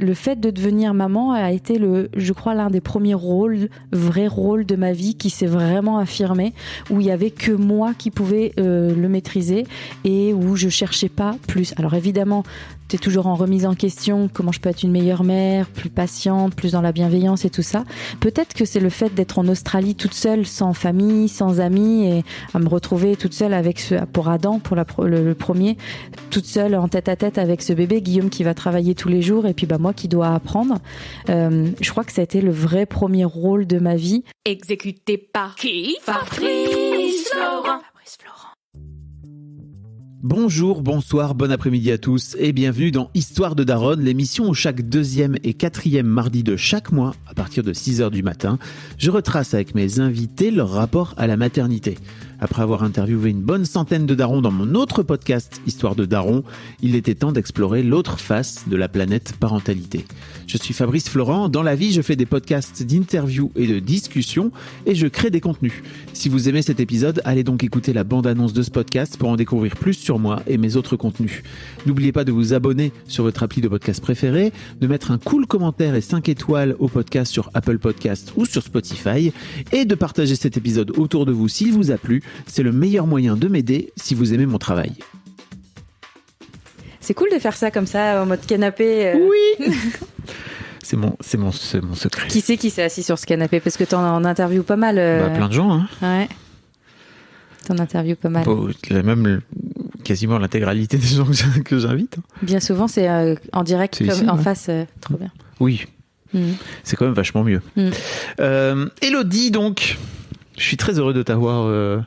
le fait de devenir maman a été je crois l'un des premiers vrais rôles de ma vie qui s'est vraiment affirmé, où il y avait que moi qui pouvais le maîtriser et où je cherchais pas plus. Alors évidemment, t'es toujours en remise en question, comment je peux être une meilleure mère, plus patiente, plus dans la bienveillance et tout ça. Peut-être que c'est le fait d'être en Australie toute seule, sans famille, sans amis, et à me retrouver toute seule pour Adam, pour le premier, toute seule en tête à tête avec ce bébé, Guillaume qui va travailler tous les jours, et puis moi qui dois apprendre. Je crois que ça a été le vrai premier rôle de ma vie. Exécuté par qui? Fabrice Florent. Bonjour, bonsoir, bon après-midi à tous et bienvenue dans Histoire de Daronne, l'émission où chaque deuxième et quatrième mardi de chaque mois, à partir de 6h du matin, je retrace avec mes invités leur rapport à la maternité. Après avoir interviewé une bonne centaine de darons dans mon autre podcast Histoire de Daron, il était temps d'explorer l'autre face de la planète parentalité. Je suis Fabrice Florent, dans la vie je fais des podcasts d'interviews et de discussions et je crée des contenus. Si vous aimez cet épisode, allez donc écouter la bande-annonce de ce podcast pour en découvrir plus sur moi et mes autres contenus. N'oubliez pas de vous abonner sur votre appli de podcast préféré, de mettre un cool commentaire et 5 étoiles au podcast sur Apple Podcasts ou sur Spotify et de partager cet épisode autour de vous s'il vous a plu. C'est le meilleur moyen de m'aider si vous aimez mon travail. C'est cool de faire ça comme ça, en mode canapé. Oui. C'est mon secret. Qui c'est qui s'est assis sur ce canapé? Parce que t'en interviews pas mal. Plein de gens, hein. Ouais. T'en interviews pas mal. Même quasiment l'intégralité des gens que j'invite. Bien souvent, c'est en direct, c'est comme ici, en ouais. face. Trop bien. Oui. C'est quand même vachement mieux. Élodie, donc, je suis très heureux de t'avoir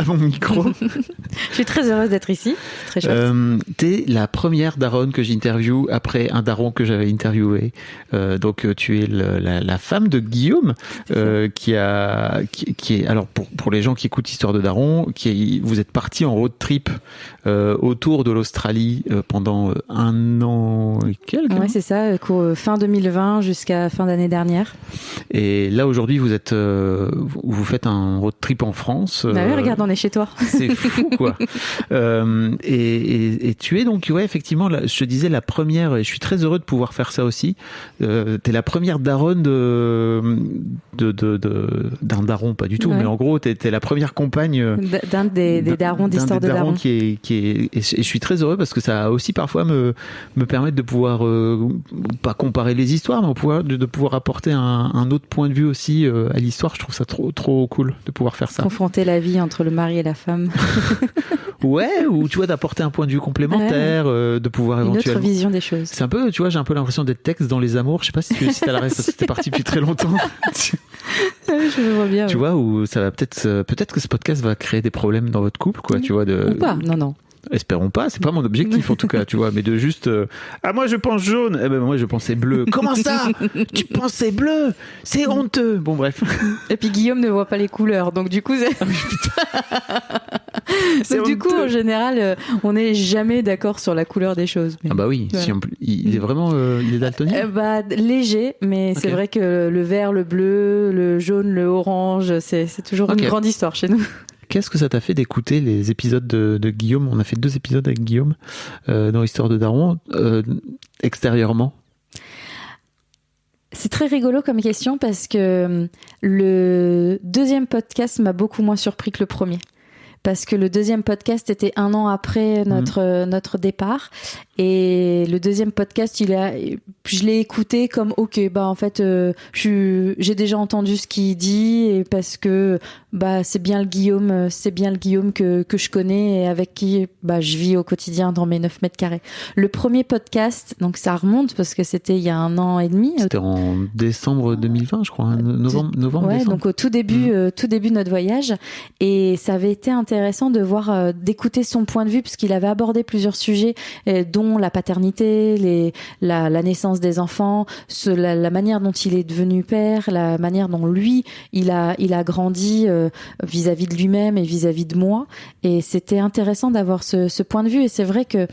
à mon micro. Je suis très heureuse d'être ici. C'est très chouette. T'es la première daronne que j'interviewe après un daron que j'avais interviewé. Donc tu es la femme de Guillaume, qui est alors pour les gens qui écoutent Histoire de Daron, vous êtes partis en road trip autour de l'Australie pendant 1 an et quelques. Ouais, c'est ça, fin 2020 jusqu'à fin d'année dernière. Et là aujourd'hui vous faites un road trip en France. Bah oui, regarde, on est chez toi. C'est fou, quoi. Et tu es donc, ouais, effectivement, je te disais la première, et je suis très heureux de pouvoir faire ça aussi. T'es la première daronne d'un daron, pas du tout, ouais. Mais en gros, t'es la première compagne d'un des darons d'Histoire de Daron. Et je suis très heureux parce que ça a aussi parfois me permettre de pouvoir, pas comparer les histoires, mais de pouvoir apporter un autre point de vue aussi à l'histoire. Je trouve ça trop cool de pouvoir faire ça. Confronter la vie entre le mari et la femme. Ouais, ou tu vois, d'apporter un point de vue complémentaire, de pouvoir éventuellement... Une autre vision des choses. C'est un peu, tu vois, j'ai un peu l'impression d'être texte dans Les Amours. Je sais pas si t'as la ref, parce que c'était parti depuis très longtemps. Je me vois bien. Tu vois, où ça va peut-être que ce podcast va créer des problèmes dans votre couple, quoi, tu vois. Ou pas, non. Espérons pas, c'est pas mon objectif en tout cas, tu vois, mais de juste moi je pense jaune, eh ben moi je pensais bleu. Comment ça? Tu pensais bleu? C'est honteux. Bon bref. Et puis Guillaume ne voit pas les couleurs, donc du coup du coup en général on n'est jamais d'accord sur la couleur des choses. Mais... Ah bah oui, voilà. Il est vraiment il est daltonien. Léger, mais okay. C'est vrai que le vert, le bleu, le jaune, le orange, c'est toujours une grande histoire chez nous. Qu'est-ce que ça t'a fait d'écouter les épisodes de Guillaume? On a fait 2 épisodes avec Guillaume dans Histoire de Daron, extérieurement. C'est très rigolo comme question parce que le deuxième podcast m'a beaucoup moins surpris que le premier. Parce que le deuxième podcast était 1 an après notre départ. Et le deuxième podcast, je l'ai écouté comme ok, en fait, j'ai déjà entendu ce qu'il dit et parce que c'est bien le Guillaume que je connais et avec qui je vis au quotidien dans mes 9 mètres carrés. Le premier podcast, donc ça remonte parce que c'était il y a 1 an et demi. C'était en décembre 2020, je crois, novembre. Ouais, décembre. donc au tout début de notre voyage, et ça avait été intéressant de voir, d'écouter son point de vue parce qu'il avait abordé plusieurs sujets, dont la paternité, la naissance des enfants, la manière dont il est devenu père, la manière dont lui il a grandi vis-à-vis de lui-même et vis-à-vis de moi, et c'était intéressant d'avoir ce point de vue. Et c'est vrai que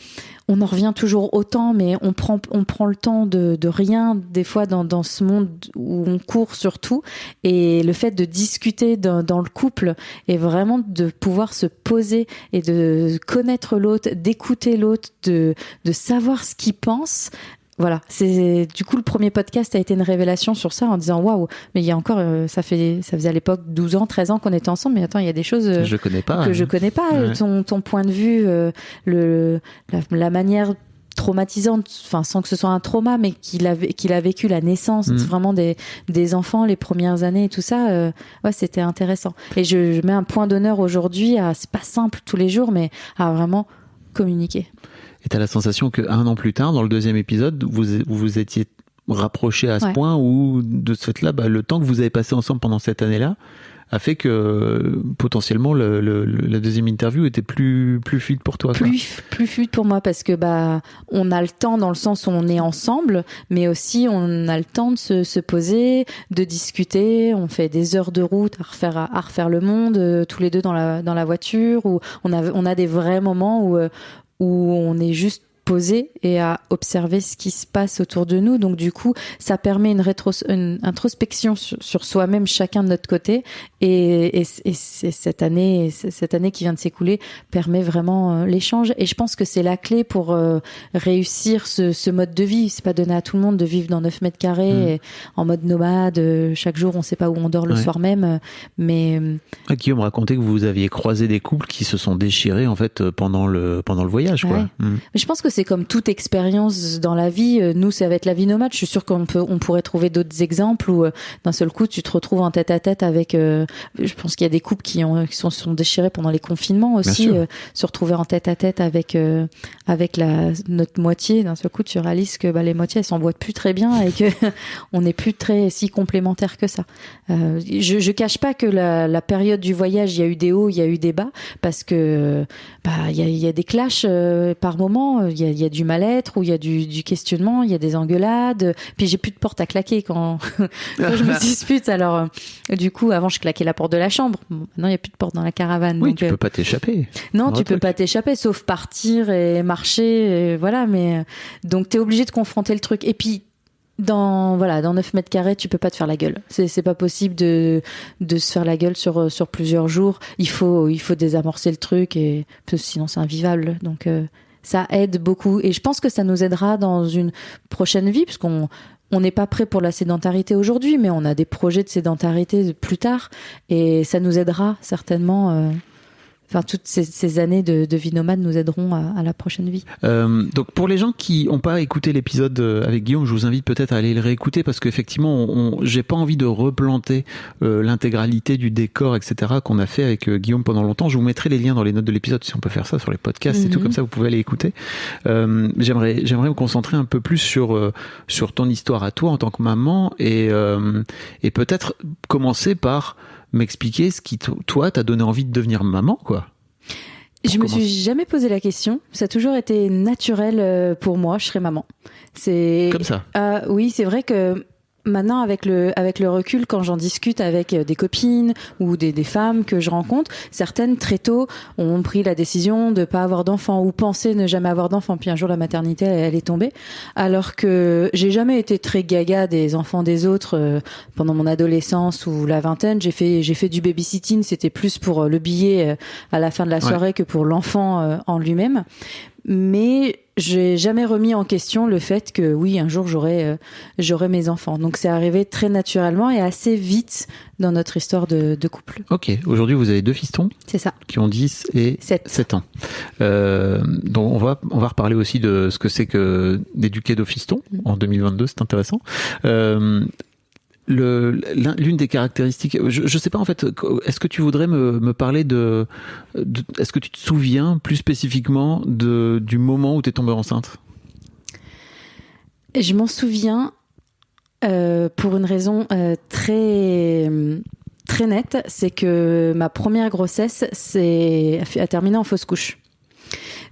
on en revient toujours autant, mais on prend le temps de rien des fois dans ce monde où on court sur tout. Et le fait de discuter dans le couple et vraiment de pouvoir se poser et de connaître l'autre, d'écouter l'autre, de savoir ce qu'il pense. voilà, c'est du coup le premier podcast a été une révélation sur ça en disant waouh, mais il y a encore ça faisait à l'époque 12 ans, 13 ans qu'on était ensemble, mais attends, il y a des choses je connais pas, que je connais pas, ouais. ton point de vue, la manière traumatisante, enfin sans que ce soit un trauma, mais qu'il a vécu la naissance vraiment des enfants, les premières années et tout ça, ouais, c'était intéressant. Et je mets un point d'honneur aujourd'hui à, c'est pas simple tous les jours, mais à vraiment communiquer. Et t'as la sensation qu'un an plus tard, dans le deuxième épisode, vous étiez rapprochés à ce point où, de ce fait-là, le temps que vous avez passé ensemble pendant cette année-là a fait que potentiellement la deuxième interview était plus fluide pour toi. Plus fluide pour moi parce que on a le temps dans le sens où on est ensemble, mais aussi on a le temps de se poser, de discuter. On fait des heures de route à refaire le monde tous les deux dans la voiture, où on a des vrais moments où on est juste posé et à observer ce qui se passe autour de nous. Donc du coup, ça permet une introspection sur soi-même, chacun de notre côté. Et c'est cette année qui vient de s'écouler permet vraiment l'échange. Et je pense que c'est la clé pour réussir ce mode de vie. C'est pas donné à tout le monde de vivre dans 9 mètres carrés et en mode nomade. Chaque jour, on sait pas où on dort le soir même. Mais Guillaume racontait que vous aviez croisé des couples qui se sont déchirés en fait pendant le voyage, quoi. Mais je pense que c'est comme toute expérience dans la vie. Nous, ça va être la vie nomade. Je suis sûre qu'on pourrait trouver d'autres exemples où d'un seul coup, tu te retrouves en tête à tête avec. Je pense qu'il y a des couples qui se sont déchirés pendant les confinements aussi. Se retrouver en tête à tête avec notre moitié. D'un seul coup, tu réalises que les moitiés elles s'emboîtent plus très bien et que on n'est plus si complémentaires que ça. Je cache pas que la période du voyage, il y a eu des hauts, il y a eu des bas parce que il y a des clashs par moment. Il y a du mal-être, ou il y a du questionnement, il y a des engueulades. Puis j'ai plus de porte à claquer quand je me dispute. Alors du coup, avant je claquais la porte de la chambre. Maintenant il y a plus de porte dans la caravane. Oui, donc, tu peux pas t'échapper. Non, tu peux pas t'échapper, sauf partir et marcher. Et voilà, mais donc t'es obligé de confronter le truc. Et puis dans 9 mètres carrés, tu peux pas te faire la gueule. C'est pas possible de se faire la gueule sur plusieurs jours. Il faut désamorcer le truc et parce que sinon c'est invivable. Donc ça aide beaucoup et je pense que ça nous aidera dans une prochaine vie parce qu'on n'est pas prêt pour la sédentarité aujourd'hui, mais on a des projets de sédentarité plus tard et ça nous aidera certainement. Toutes ces années de vie nomade nous aideront à la prochaine vie. Donc pour les gens qui n'ont pas écouté l'épisode avec Guillaume, je vous invite peut-être à aller le réécouter parce qu'effectivement, j'ai pas envie de replanter l'intégralité du décor, etc. qu'on a fait avec Guillaume pendant longtemps. Je vous mettrai les liens dans les notes de l'épisode si on peut faire ça sur les podcasts et tout, comme ça vous pouvez aller écouter. J'aimerais me concentrer un peu plus sur ton histoire à toi en tant que maman et peut-être commencer par m'expliquer ce qui, toi, t'a donné envie de devenir maman, quoi. Je me suis jamais posé la question. Ça a toujours été naturel pour moi. Je serais maman. C'est comme ça. Oui, c'est vrai que maintenant, avec le recul, quand j'en discute avec des copines ou des femmes que je rencontre, certaines très tôt ont pris la décision de pas avoir d'enfants ou penser ne jamais avoir d'enfants. Puis un jour, la maternité, elle est tombée. Alors que j'ai jamais été très gaga des enfants des autres pendant mon adolescence ou la vingtaine. J'ai fait du babysitting. C'était plus pour le billet à la fin de la soirée que pour l'enfant en lui-même. Mais j'ai jamais remis en question le fait que oui, un jour j'aurai mes enfants. Donc c'est arrivé très naturellement et assez vite dans notre histoire de couple. Ok, aujourd'hui vous avez 2 fistons. C'est ça. Qui ont 10 et 7 ans. Donc on va reparler aussi de ce que c'est que d'éduquer 2 fistons en 2022, c'est intéressant. L'une des caractéristiques, je sais pas en fait, est-ce que tu voudrais me parler de est-ce que tu te souviens plus spécifiquement du moment où tu es tombée enceinte? Je m'en souviens pour une raison très très nette, c'est que ma première grossesse a terminé en fausse couche.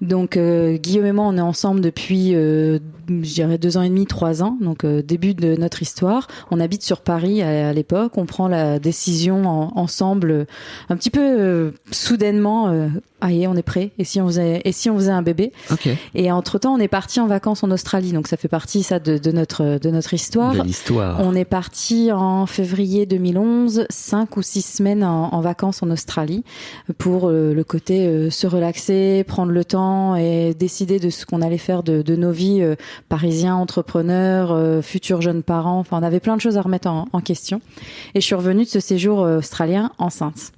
Donc Guillaume et moi, on est ensemble depuis, je dirais 2 ans et demi, 3 ans. Donc début de notre histoire. On habite sur Paris à l'époque. On prend la décision ensemble, un petit peu soudainement. On est prêt. Et si on faisait un bébé? Okay. Et entre temps, on est parti en vacances en Australie. Donc ça fait partie de notre histoire. De l'histoire. On est parti en février 2011, 5 ou 6 semaines en vacances en Australie pour le côté se relaxer, prendre le temps et décider de ce qu'on allait faire de nos vies, parisiens, entrepreneurs, futurs jeunes parents. Enfin, on avait plein de choses à remettre en question. Et je suis revenue de ce séjour australien enceinte.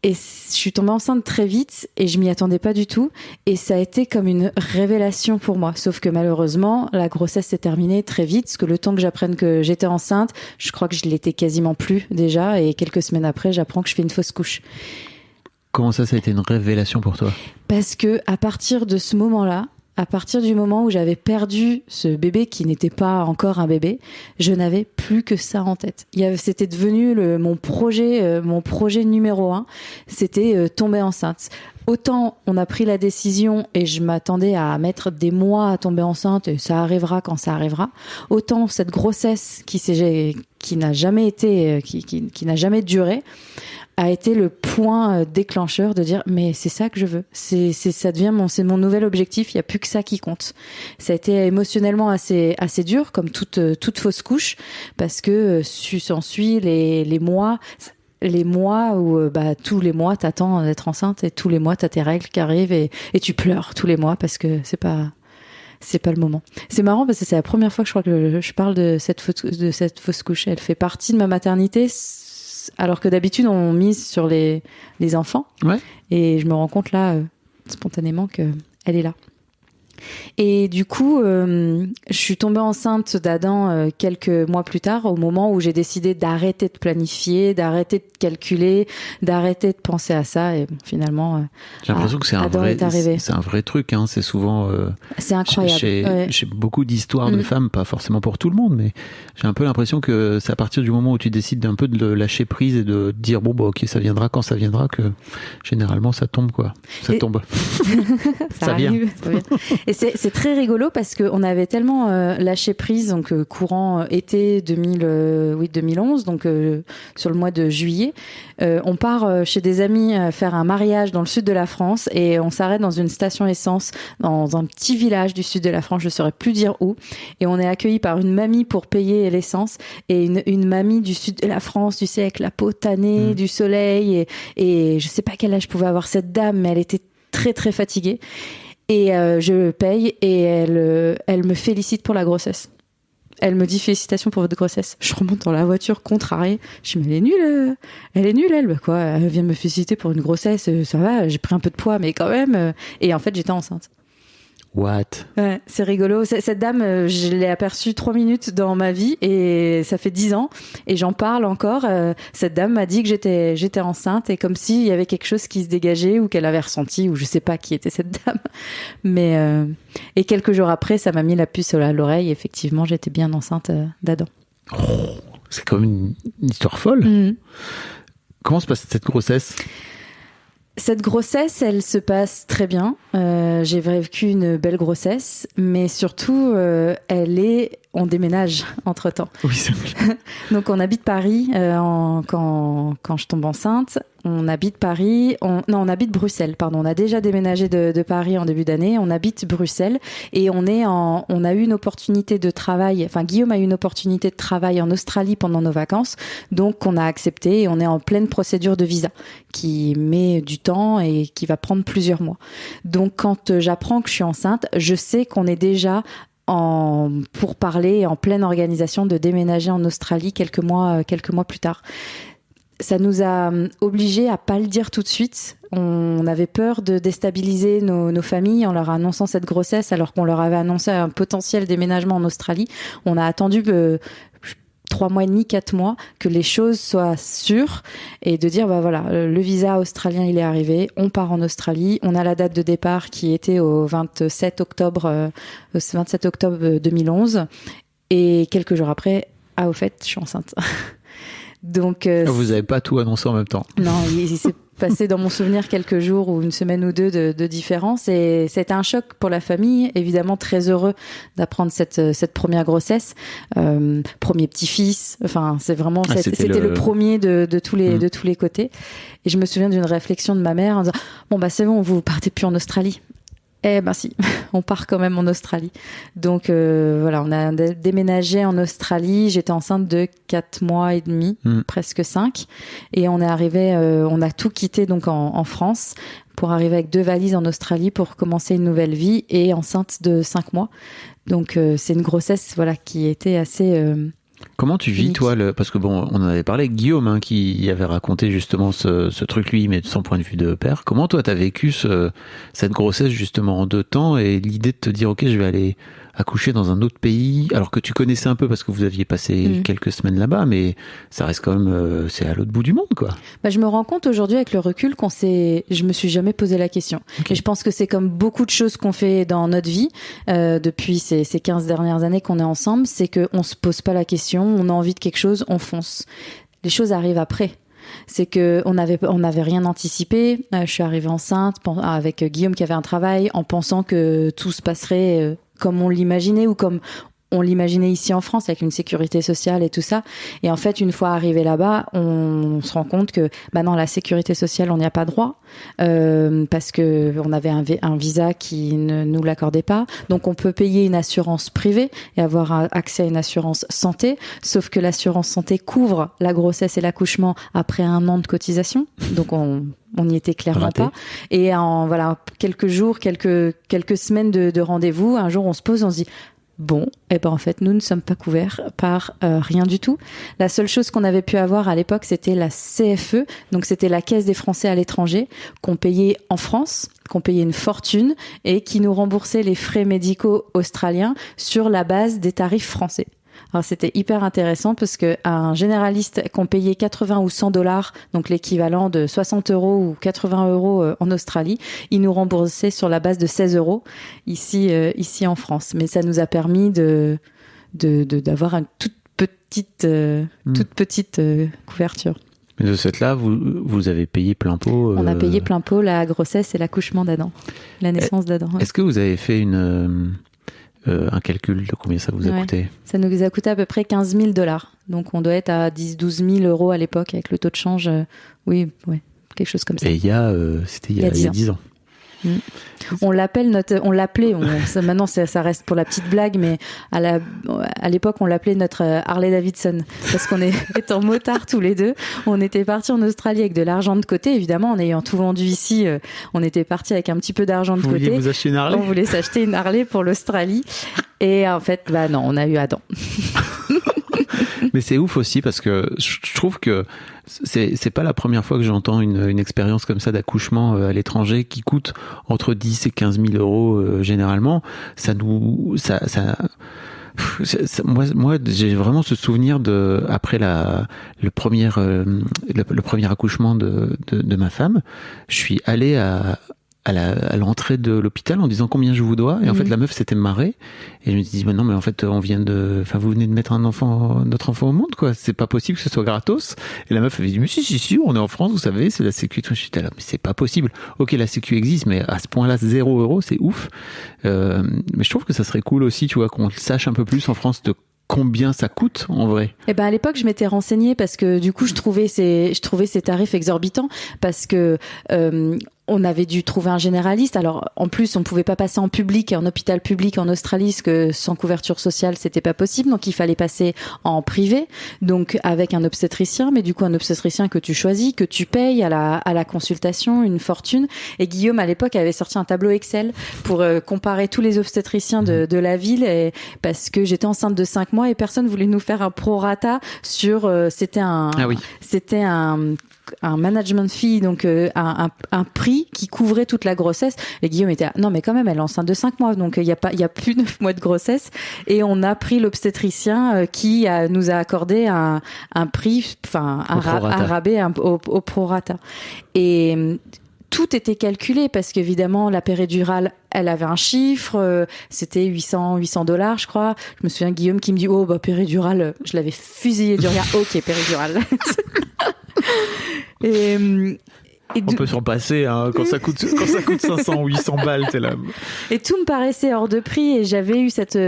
Et je suis tombée enceinte très vite et je m'y attendais pas du tout. Et ça a été comme une révélation pour moi. Sauf que malheureusement, la grossesse s'est terminée très vite. Parce que le temps que j'apprenne que j'étais enceinte, je crois que je l'étais quasiment plus déjà. Et quelques semaines après, j'apprends que je fais une fausse couche. Comment ça a été une révélation pour toi? Parce que à partir de ce moment-là, à partir du moment où j'avais perdu ce bébé qui n'était pas encore un bébé, je n'avais plus que ça en tête. C'était devenu mon projet numéro 1. C'était tomber enceinte. Autant on a pris la décision et je m'attendais à mettre des mois à tomber enceinte et ça arrivera quand ça arrivera. Autant cette grossesse qui n'a jamais duré a été le point déclencheur de dire mais c'est ça que je veux, ça devient c'est mon nouvel objectif, il y a plus que ça qui compte. Ça a été émotionnellement assez dur comme toute fausse couche parce que s'ensuit les mois où tous les mois t'attends d'être enceinte et tous les mois t'as tes règles qui arrivent et tu pleures tous les mois parce que c'est pas le moment. C'est marrant parce que c'est la première fois que je crois que je parle de cette fausse couche. Elle fait partie de ma maternité. Alors que d'habitude, on mise sur les enfants. Ouais. Et je me rends compte là, spontanément, qu'elle est là. Et du coup, je suis tombée enceinte d'Adam quelques mois plus tard, au moment où j'ai décidé d'arrêter de planifier, d'arrêter de calculer, d'arrêter de penser à ça. Et finalement, j'ai l'impression que c'est un vrai truc. Hein. C'est souvent c'est incroyable. Chez beaucoup d'histoires de femmes, pas forcément pour tout le monde, mais j'ai un peu l'impression que c'est à partir du moment où tu décides d'un peu de lâcher prise et de dire ok, ça viendra quand ça viendra, que généralement ça tombe quoi. Ça tombe. ça arrive. Ça vient. Et c'est très rigolo parce qu'on avait tellement lâché prise, donc courant été 2011, donc sur le mois de juillet. On part chez des amis faire un mariage dans le sud de la France et on s'arrête dans une station essence dans un petit village du sud de la France, je ne saurais plus dire où. Et on est accueillis par une mamie pour payer l'essence et une mamie du sud de la France, tu sais, avec la peau tannée, du soleil et je sais pas quel âge pouvait avoir cette dame, mais elle était très très fatiguée. Et je paye et elle me félicite pour la grossesse. Elle me dit félicitations pour votre grossesse. Je remonte dans la voiture contrariée. Je dis mais elle est nulle elle. Bah quoi, elle vient me féliciter pour une grossesse, ça va, j'ai pris un peu de poids mais quand même. Et en fait j'étais enceinte. What? Ouais, c'est rigolo. Cette dame, je l'ai aperçue 3 minutes dans ma vie et ça fait 10 ans et j'en parle encore. Cette dame m'a dit que j'étais enceinte et comme s'il y avait quelque chose qui se dégageait ou qu'elle avait ressenti ou je sais pas qui était cette dame. Mais et quelques jours après, ça m'a mis la puce à l'oreille. Effectivement, j'étais bien enceinte d'Adam. Oh, c'est comme une histoire folle. Comment se passe cette grossesse? Cette grossesse, elle se passe très bien. J'ai vécu une belle grossesse, mais surtout, on déménage entre-temps. Oui, c'est vrai. Donc, on habite Paris quand je tombe enceinte. On habite Paris. On habite Bruxelles. Pardon, on a déjà déménagé de Paris en début d'année. On habite Bruxelles et on a eu une opportunité de travail. Enfin, Guillaume a eu une opportunité de travail en Australie pendant nos vacances. Donc, on a accepté et on est en pleine procédure de visa qui met du temps et qui va prendre plusieurs mois. Donc, quand j'apprends que je suis enceinte, je sais qu'on est déjà pour parler en pleine organisation de déménager en Australie quelques mois plus tard. Ça nous a obligés à pas le dire tout de suite. On avait peur de déstabiliser nos familles en leur annonçant cette grossesse alors qu'on leur avait annoncé un potentiel déménagement en Australie. On a attendu 3 mois et demi, 4 mois, que les choses soient sûres et de dire, le visa australien, il est arrivé, on part en Australie, on a la date de départ qui était au 27 octobre 2011 et quelques jours après, au fait, je suis enceinte. Donc, vous n'avez pas tout annoncé en même temps. Non, il s'est passé dans mon souvenir quelques jours ou une semaine ou deux de différence et c'était un choc pour la famille. Évidemment, très heureux d'apprendre cette première grossesse, premier petit-fils. Enfin, c'est vraiment c'était le premier de tous les côtés. Et je me souviens d'une réflexion de ma mère en disant c'est bon, vous partez plus en Australie. Eh ben si, on part quand même en Australie. Donc voilà, on a déménagé en Australie. J'étais enceinte de 4 mois et demi, presque 5. Et on est arrivé, on a tout quitté donc en France pour arriver avec 2 valises en Australie pour commencer une nouvelle vie et enceinte de 5 mois. Donc c'est une grossesse voilà qui était assez... Comment tu vis, unique. toi, parce que bon, on en avait parlé avec Guillaume, hein, qui avait raconté justement ce truc, lui, mais de son point de vue de père. Comment, toi, t'as vécu cette grossesse, justement, en 2 temps, et l'idée de te dire, OK, je vais aller accoucher dans un autre pays, alors que tu connaissais un peu parce que vous aviez passé quelques semaines là-bas, mais ça reste quand même, c'est à l'autre bout du monde, quoi. Bah, je me rends compte aujourd'hui avec le recul je me suis jamais posé la question. Okay. Et je pense que c'est comme beaucoup de choses qu'on fait dans notre vie, depuis ces 15 dernières années qu'on est ensemble, c'est qu'on se pose pas la question, on a envie de quelque chose, on fonce. Les choses arrivent après. C'est que on avait rien anticipé. Je suis arrivée enceinte avec Guillaume qui avait un travail en pensant que tout se passerait comme on l'imaginait ou comme on l'imaginait ici en France avec une sécurité sociale et tout ça. Et en fait, une fois arrivé là-bas, on se rend compte que non, la sécurité sociale, on n'y a pas droit parce que on avait un visa qui ne nous l'accordait pas. Donc, on peut payer une assurance privée et avoir accès à une assurance santé. Sauf que l'assurance santé couvre la grossesse et l'accouchement après 1 an de cotisation. Donc, on n'y était clairement pas. Et en quelques jours, quelques semaines de rendez-vous, un jour, on se pose, on se dit bon, en fait, nous ne sommes pas couverts par rien du tout. La seule chose qu'on avait pu avoir à l'époque, c'était la CFE, donc c'était la Caisse des Français à l'étranger, qu'on payait en France, qu'on payait une fortune et qui nous remboursait les frais médicaux australiens sur la base des tarifs français. Alors c'était hyper intéressant parce que un généraliste qu'on payait 80 ou 100 $, donc l'équivalent de 60 € ou 80 € en Australie, il nous remboursait sur la base de 16 € ici en France. Mais ça nous a permis d'avoir une toute petite couverture. Mais de cette là, vous avez payé plein pot. On a payé plein pot la grossesse et l'accouchement d'Adam, la naissance d'Adam. Est-ce que vous avez fait un calcul de combien ça vous a coûté? Ça nous a coûté à peu près 15 000 $. Donc on doit être à 12 000 € à l'époque avec le taux de change. Oui, quelque chose comme ça. Et c'était il y a 10 ans. On l'appelait, maintenant ça reste pour la petite blague, mais à l'époque on l'appelait notre Harley Davidson parce qu'on étant motards tous les deux, on était partis en Australie avec de l'argent de côté, évidemment en ayant tout vendu ici, on était partis avec un petit peu d'argent de côté. Vous acheter une Harley? On voulait s'acheter une Harley pour l'Australie et en fait non, on a eu Adam. Mais c'est ouf aussi parce que je trouve que c'est pas la première fois que j'entends une expérience comme ça d'accouchement à l'étranger qui coûte entre 10 et 15 000 € généralement. Moi, j'ai vraiment ce souvenir après le premier accouchement de ma femme, je suis allé à l'entrée de l'hôpital en disant combien je vous dois, et en fait la meuf s'était marrée et je me suis dit non mais en fait vous venez de mettre notre enfant au monde, quoi, c'est pas possible que ce soit gratos. Et la meuf avait dit mais si, on est en France, vous savez, c'est la sécu. Je suis là mais c'est pas possible. Ok, la sécu existe mais à ce point-là 0 €, c'est ouf. Mais je trouve que ça serait cool aussi, tu vois, qu'on sache un peu plus en France de combien ça coûte en vrai. À l'époque je m'étais renseignée parce que du coup je trouvais ces tarifs exorbitants parce que on avait dû trouver un généraliste. Alors, en plus, on pouvait pas passer en public, en hôpital public en Australie, parce que sans couverture sociale, c'était pas possible. Donc, il fallait passer en privé, donc avec un obstétricien. Mais du coup, un obstétricien que tu choisis, que tu payes à la consultation, une fortune. Et Guillaume, à l'époque, avait sorti un tableau Excel pour comparer tous les obstétriciens de la ville, parce que j'étais enceinte de 5 mois et personne voulait nous faire un prorata sur. C'était un management fee, donc un prix qui couvrait toute la grossesse. Et Guillaume était non mais quand même elle est enceinte de 5 mois, donc il y a plus de 9 mois de grossesse. Et on a pris l'obstétricien qui nous a accordé un prix, un rabais au prorata. Et tout était calculé parce qu'évidemment la péridurale, elle avait un chiffre, c'était 800 $, je crois. Je me souviens Guillaume qui me dit péridurale, je l'avais fusillé du regard. Ok, péridurale. On peut s'en passer, hein, quand ça coûte 500 ou 800 balles, t'es là. Et tout me paraissait hors de prix et j'avais eu cette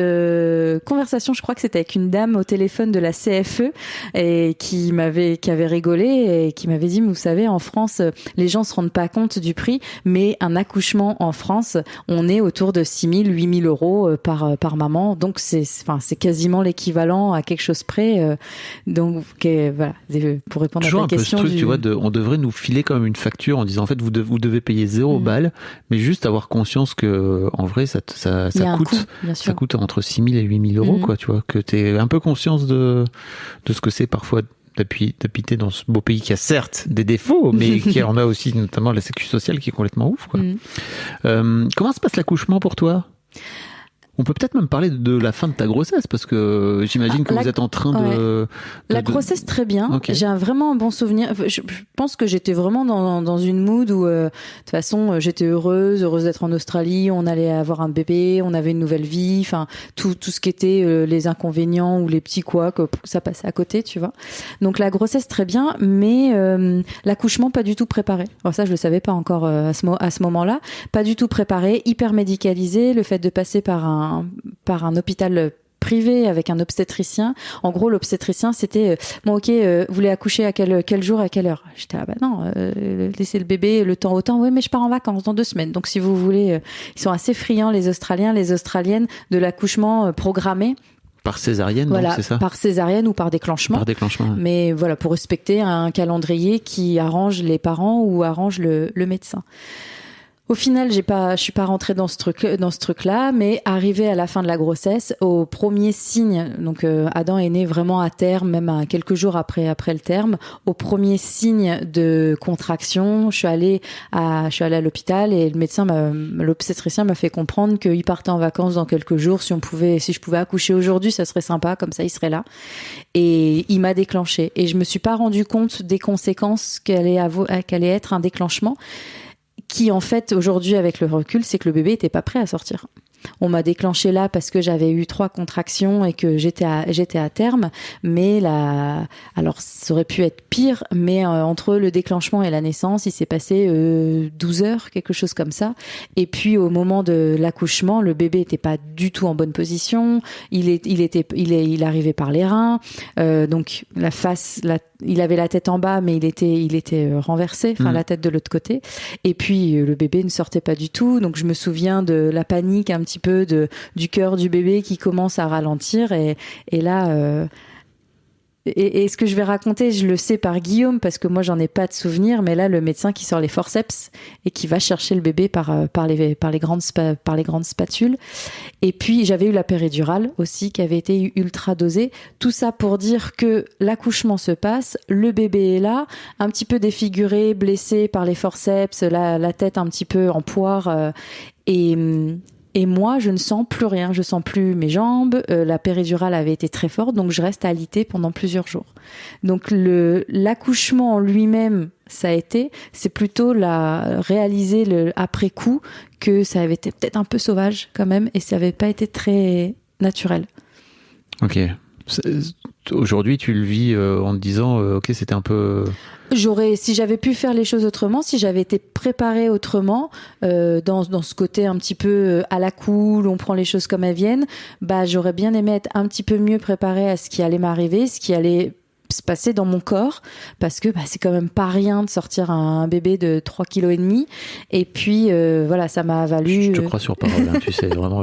conversation, je crois que c'était avec une dame au téléphone de la CFE et qui avait rigolé et qui m'avait dit, mais vous savez, en France, les gens se rendent pas compte du prix, mais un accouchement en France, on est autour de 6 000, 8 000 euros par maman. Donc c'est quasiment l'équivalent à quelque chose près. Donc voilà, pour répondre toujours à ta question. Toujours un peu ce truc, tu vois, on devrait nous filer comme une facture en disant en fait vous devez payer 0 balles, mais juste avoir conscience que en vrai ça coûte entre 6 000 et 8 000 euros, quoi, tu vois, que t'aies un peu conscience de ce que c'est parfois d'habiter dans ce beau pays qui a certes des défauts, mais qui en a aussi notamment la sécu sociale qui est complètement ouf, quoi. Comment se passe l'accouchement pour toi ? On peut peut-être même parler de la fin de ta grossesse, parce que j'imagine que vous êtes en train de... La grossesse, très bien. Okay. J'ai vraiment un bon souvenir. Je pense que j'étais vraiment dans une mood où, de toute façon, j'étais heureuse d'être en Australie, on allait avoir un bébé, on avait une nouvelle vie, enfin, tout ce qui était les inconvénients ou les petits couacs, ça passait à côté, tu vois. Donc la grossesse, très bien, mais l'accouchement, pas du tout préparé. Alors ça, je le savais pas encore à ce moment-là. Pas du tout préparé, hyper médicalisé, le fait de passer par un hôpital privé avec un obstétricien. En gros, l'obstétricien, c'était bon, ok, vous voulez accoucher à quel jour, à quelle heure? J'étais non, laissez le bébé le temps au temps. Oui, mais je pars en vacances dans 2 semaines. Donc, si vous voulez, ils sont assez friands, les Australiens, les Australiennes, de l'accouchement programmé. Par césarienne, voilà, donc, c'est ça? Par césarienne ou par déclenchement. Par déclenchement. Ouais. Mais voilà, pour respecter un calendrier qui arrange les parents ou arrange le médecin. Au final, je suis pas rentrée dans ce truc-là, mais arrivée à la fin de la grossesse, au premier signe, donc Adam est né vraiment à terme, même à quelques jours après le terme, au premier signe de contraction, je suis allée à l'hôpital et l'obstétricien m'a fait comprendre qu'il partait en vacances dans quelques jours, si je pouvais accoucher aujourd'hui, ça serait sympa, comme ça il serait là. Et il m'a déclenché et je me suis pas rendu compte des conséquences qu'allait être un déclenchement. Qui en fait aujourd'hui avec le recul, c'est que le bébé était pas prêt à sortir. On m'a déclenché là parce que j'avais eu 3 contractions et que j'étais à terme, mais alors ça aurait pu être pire, mais entre le déclenchement et la naissance, il s'est passé 12 heures, quelque chose comme ça. Et puis au moment de l'accouchement, le bébé était pas du tout en bonne position, il arrivait par les reins, donc il avait la tête en bas, mais il était renversé, la tête de l'autre côté. Et puis le bébé ne sortait pas du tout, donc je me souviens de la panique un petit peu du cœur du bébé qui commence à ralentir et là et ce que je vais raconter, je le sais par Guillaume parce que moi j'en ai pas de souvenir, mais là le médecin qui sort les forceps et qui va chercher le bébé par les grandes spatules. Et puis j'avais eu la péridurale aussi qui avait été ultra dosée. Tout ça pour dire que l'accouchement se passe, le bébé est là, un petit peu défiguré, blessé par les forceps, la tête un petit peu en poire et moi, je ne sens plus rien. Je sens plus mes jambes. La péridurale avait été très forte, donc je reste alitée pendant plusieurs jours. Donc l'accouchement en lui-même, c'est plutôt réaliser après coup que ça avait été peut-être un peu sauvage quand même, et ça avait pas été très naturel. Ok. Aujourd'hui, tu le vis en te disant, ok, c'était un peu... Si j'avais pu faire les choses autrement, si j'avais été préparée autrement, dans ce côté un petit peu à la cool, on prend les choses comme elles viennent, j'aurais bien aimé être un petit peu mieux préparée à ce qui allait m'arriver, ce qui allait se passer dans mon corps, parce que c'est quand même pas rien de sortir un bébé de 3,5 kg. Et puis voilà, ça m'a valu... Je te crois sur parole, hein, tu sais, vraiment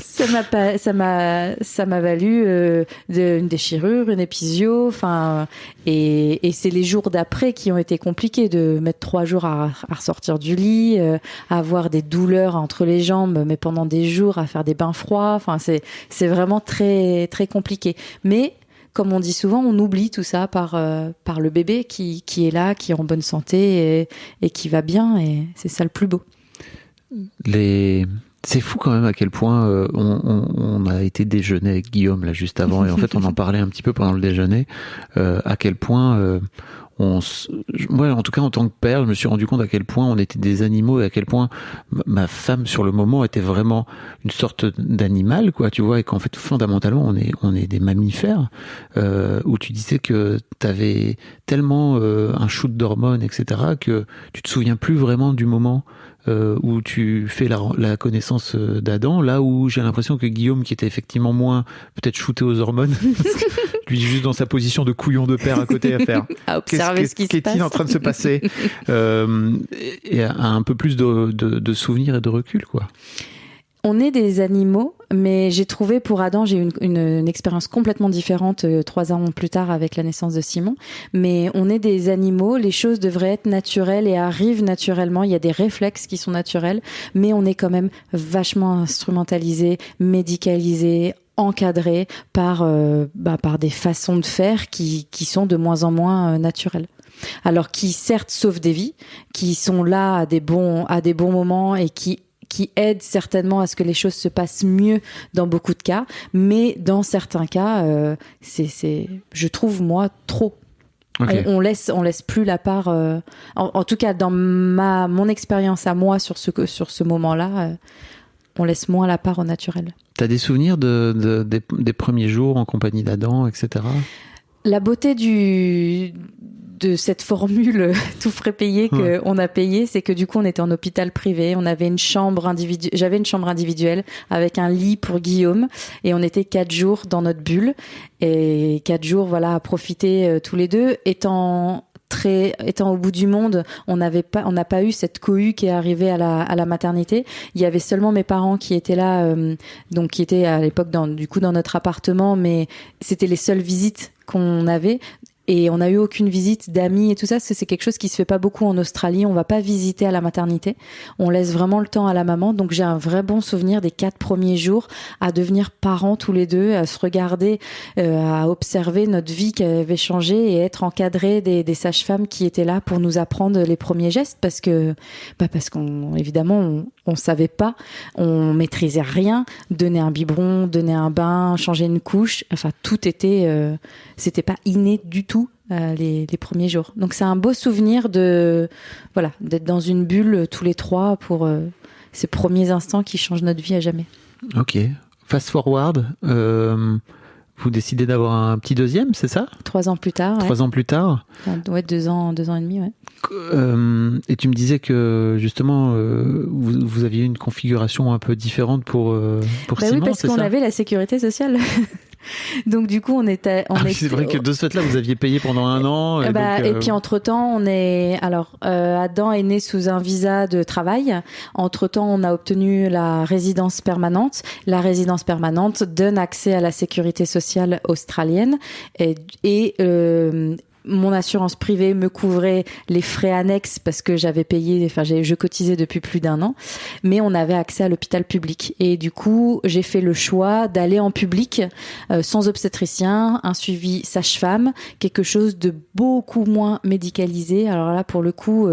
Ça m'a valu une déchirure, une épisio, et c'est les jours d'après qui ont été compliqués, de mettre 3 jours à ressortir du lit, à avoir des douleurs entre les jambes, mais pendant des jours à faire des bains froids. C'est vraiment très très compliqué. Mais comme on dit souvent, on oublie tout ça par le bébé qui est là, qui est en bonne santé et qui va bien, et c'est ça le plus beau. C'est fou quand même à quel point on a été déjeuner avec Guillaume là juste avant, et en fait on en parlait un petit peu pendant le déjeuner, à quel point moi, en tout cas, en tant que père, je me suis rendu compte à quel point on était des animaux et à quel point ma femme, sur le moment, était vraiment une sorte d'animal, quoi, tu vois, et qu'en fait, fondamentalement, on est des mammifères, où tu disais que t'avais tellement un shoot d'hormones, etc., que tu te souviens plus vraiment du moment où tu fais la connaissance d'Adam, là où j'ai l'impression que Guillaume, qui était effectivement moins peut-être shooté aux hormones, lui juste dans sa position de couillon de père à côté à faire à observer ce qui se passe, qu'est-il en train de se passer, et a un peu plus de souvenirs et de recul, quoi. On est des animaux, mais j'ai trouvé pour Adam, j'ai eu une expérience complètement différente 3 ans plus tard avec la naissance de Simon. Mais on est des animaux, les choses devraient être naturelles et arrivent naturellement. Il y a des réflexes qui sont naturels, mais on est quand même vachement instrumentalisé, médicalisé, encadré par des façons de faire qui sont de moins en moins naturelles. Alors qui certes sauvent des vies, qui sont là à des bons moments et qui aide certainement à ce que les choses se passent mieux dans beaucoup de cas, mais dans certains cas, c'est je trouve, moi, trop. Okay. On laisse plus la part, en tout cas dans mon expérience à moi sur ce moment-là, on laisse moins la part au naturel. T'as des souvenirs des premiers jours en compagnie d'Adam, etc.? La beauté de cette formule tout frais payé qu'on a payé, c'est que du coup on était en hôpital privé, on avait j'avais une chambre individuelle avec un lit pour Guillaume et on était 4 jours dans notre bulle et 4 jours à profiter tous les deux. Étant au bout du monde, on n'a pas eu cette cohue qui est arrivée à la maternité. Il y avait seulement mes parents qui étaient là, donc qui étaient à l'époque dans notre appartement, mais c'était les seules visites qu'on avait. Et on n'a eu aucune visite d'amis et tout ça. C'est quelque chose qui se fait pas beaucoup en Australie. On va pas visiter à la maternité. On laisse vraiment le temps à la maman. Donc j'ai un vrai bon souvenir des 4 premiers jours à devenir parents tous les deux, à se regarder, à observer notre vie qui avait changé et être encadrés des sages-femmes qui étaient là pour nous apprendre les premiers gestes parce qu'on évidemment on savait pas, on maîtrisait rien. Donner un biberon, donner un bain, changer une couche, enfin tout était, c'était pas inné du tout. Les premiers jours. Donc c'est un beau souvenir d'être dans une bulle tous les 3 pour ces premiers instants qui changent notre vie à jamais. Ok. Fast forward, vous décidez d'avoir un petit deuxième, c'est ça ? 3 ans plus tard. 3 ans plus tard. Ouais, 2 ans et demi, ouais. Et tu me disais que justement vous aviez une configuration un peu différente pour Simon, oui, parce qu'on avait la sécurité sociale. Donc du coup on était c'est vrai que de ce fait-là vous aviez payé pendant 1 an et puis entre-temps Adam est né sous un visa de travail. Entre-temps on a obtenu la résidence permanente. La résidence permanente donne accès à la sécurité sociale australienne et mon assurance privée me couvrait les frais annexes parce que je cotisais depuis plus d'1 an, mais on avait accès à l'hôpital public. Et du coup, j'ai fait le choix d'aller en public, sans obstétricien, un suivi sage-femme, quelque chose de beaucoup moins médicalisé. Alors là, pour le coup,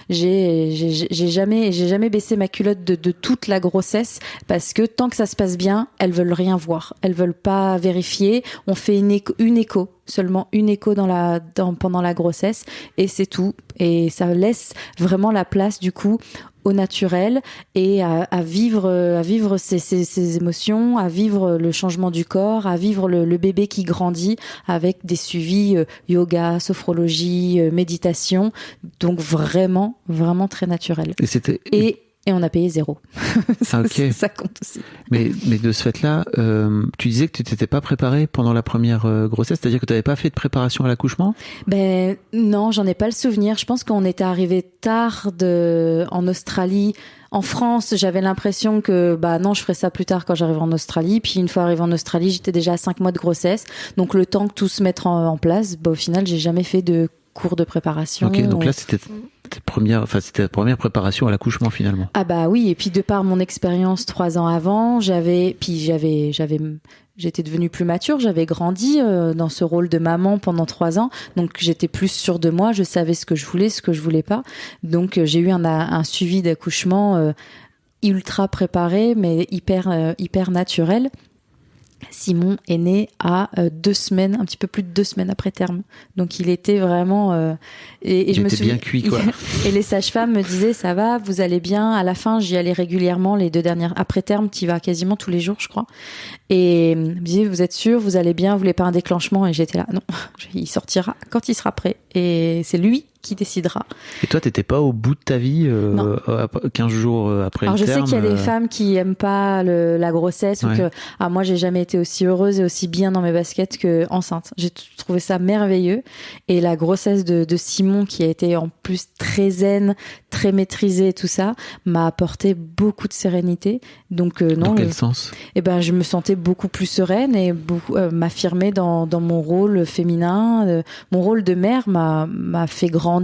j'ai jamais baissé ma culotte de toute la grossesse parce que tant que ça se passe bien, elles veulent rien voir. Elles veulent pas vérifier. On fait une écho. Seulement une écho pendant la grossesse et c'est tout, et ça laisse vraiment la place du coup au naturel et à vivre ses émotions, à vivre le changement du corps, à vivre le bébé qui grandit avec des suivis yoga, sophrologie, méditation, donc vraiment très naturel. Et on a payé 0. Ça compte aussi. Mais de ce fait-là, tu disais que tu t'étais pas préparée pendant la première grossesse, c'est-à-dire que tu n'avais pas fait de préparation à l'accouchement ? Non, j'en ai pas le souvenir. Je pense qu'on était arrivé tard en Australie. En France, j'avais l'impression que non, je ferais ça plus tard quand j'arrive en Australie. Puis une fois arrivée en Australie, j'étais déjà à 5 mois de grossesse. Donc le temps que tout se mette en place, au final, j'ai jamais fait de cours de préparation. Ok, donc là c'était la première préparation à l'accouchement finalement. Ah oui, et puis de par mon expérience 3 ans avant, j'étais devenue plus mature, j'avais grandi dans ce rôle de maman pendant 3 ans, donc j'étais plus sûre de moi, je savais ce que je voulais pas, donc j'ai eu un suivi d'accouchement ultra préparé, mais hyper naturel. Simon est né à 2 semaines, un petit peu plus de 2 semaines après terme. Donc il était vraiment et il je me était souviens bien cuit, quoi. Et les sages-femmes me disaient ça va, vous allez bien. À la fin, j'y allais régulièrement les 2 dernières après terme, tu y vas quasiment tous les jours, je crois. Et ils me disaient vous êtes sûr, vous allez bien, vous voulez pas un déclenchement? Et j'étais là non, il sortira quand il sera prêt et c'est lui qui décidera. Et toi, t'étais pas au bout de ta vie 15 jours après Alors le je terme? sais qu'il y a des femmes qui aiment pas la grossesse ou que moi j'ai jamais été aussi heureuse et aussi bien dans mes baskets que enceinte. J'ai trouvé ça merveilleux et la grossesse de Simon qui a été en plus très zen, très maîtrisée et tout ça m'a apporté beaucoup de sérénité. Donc non. Dans quel sens? Eh ben je me sentais beaucoup plus sereine et m'affirmer dans mon rôle féminin. Mon rôle de mère m'a fait grandir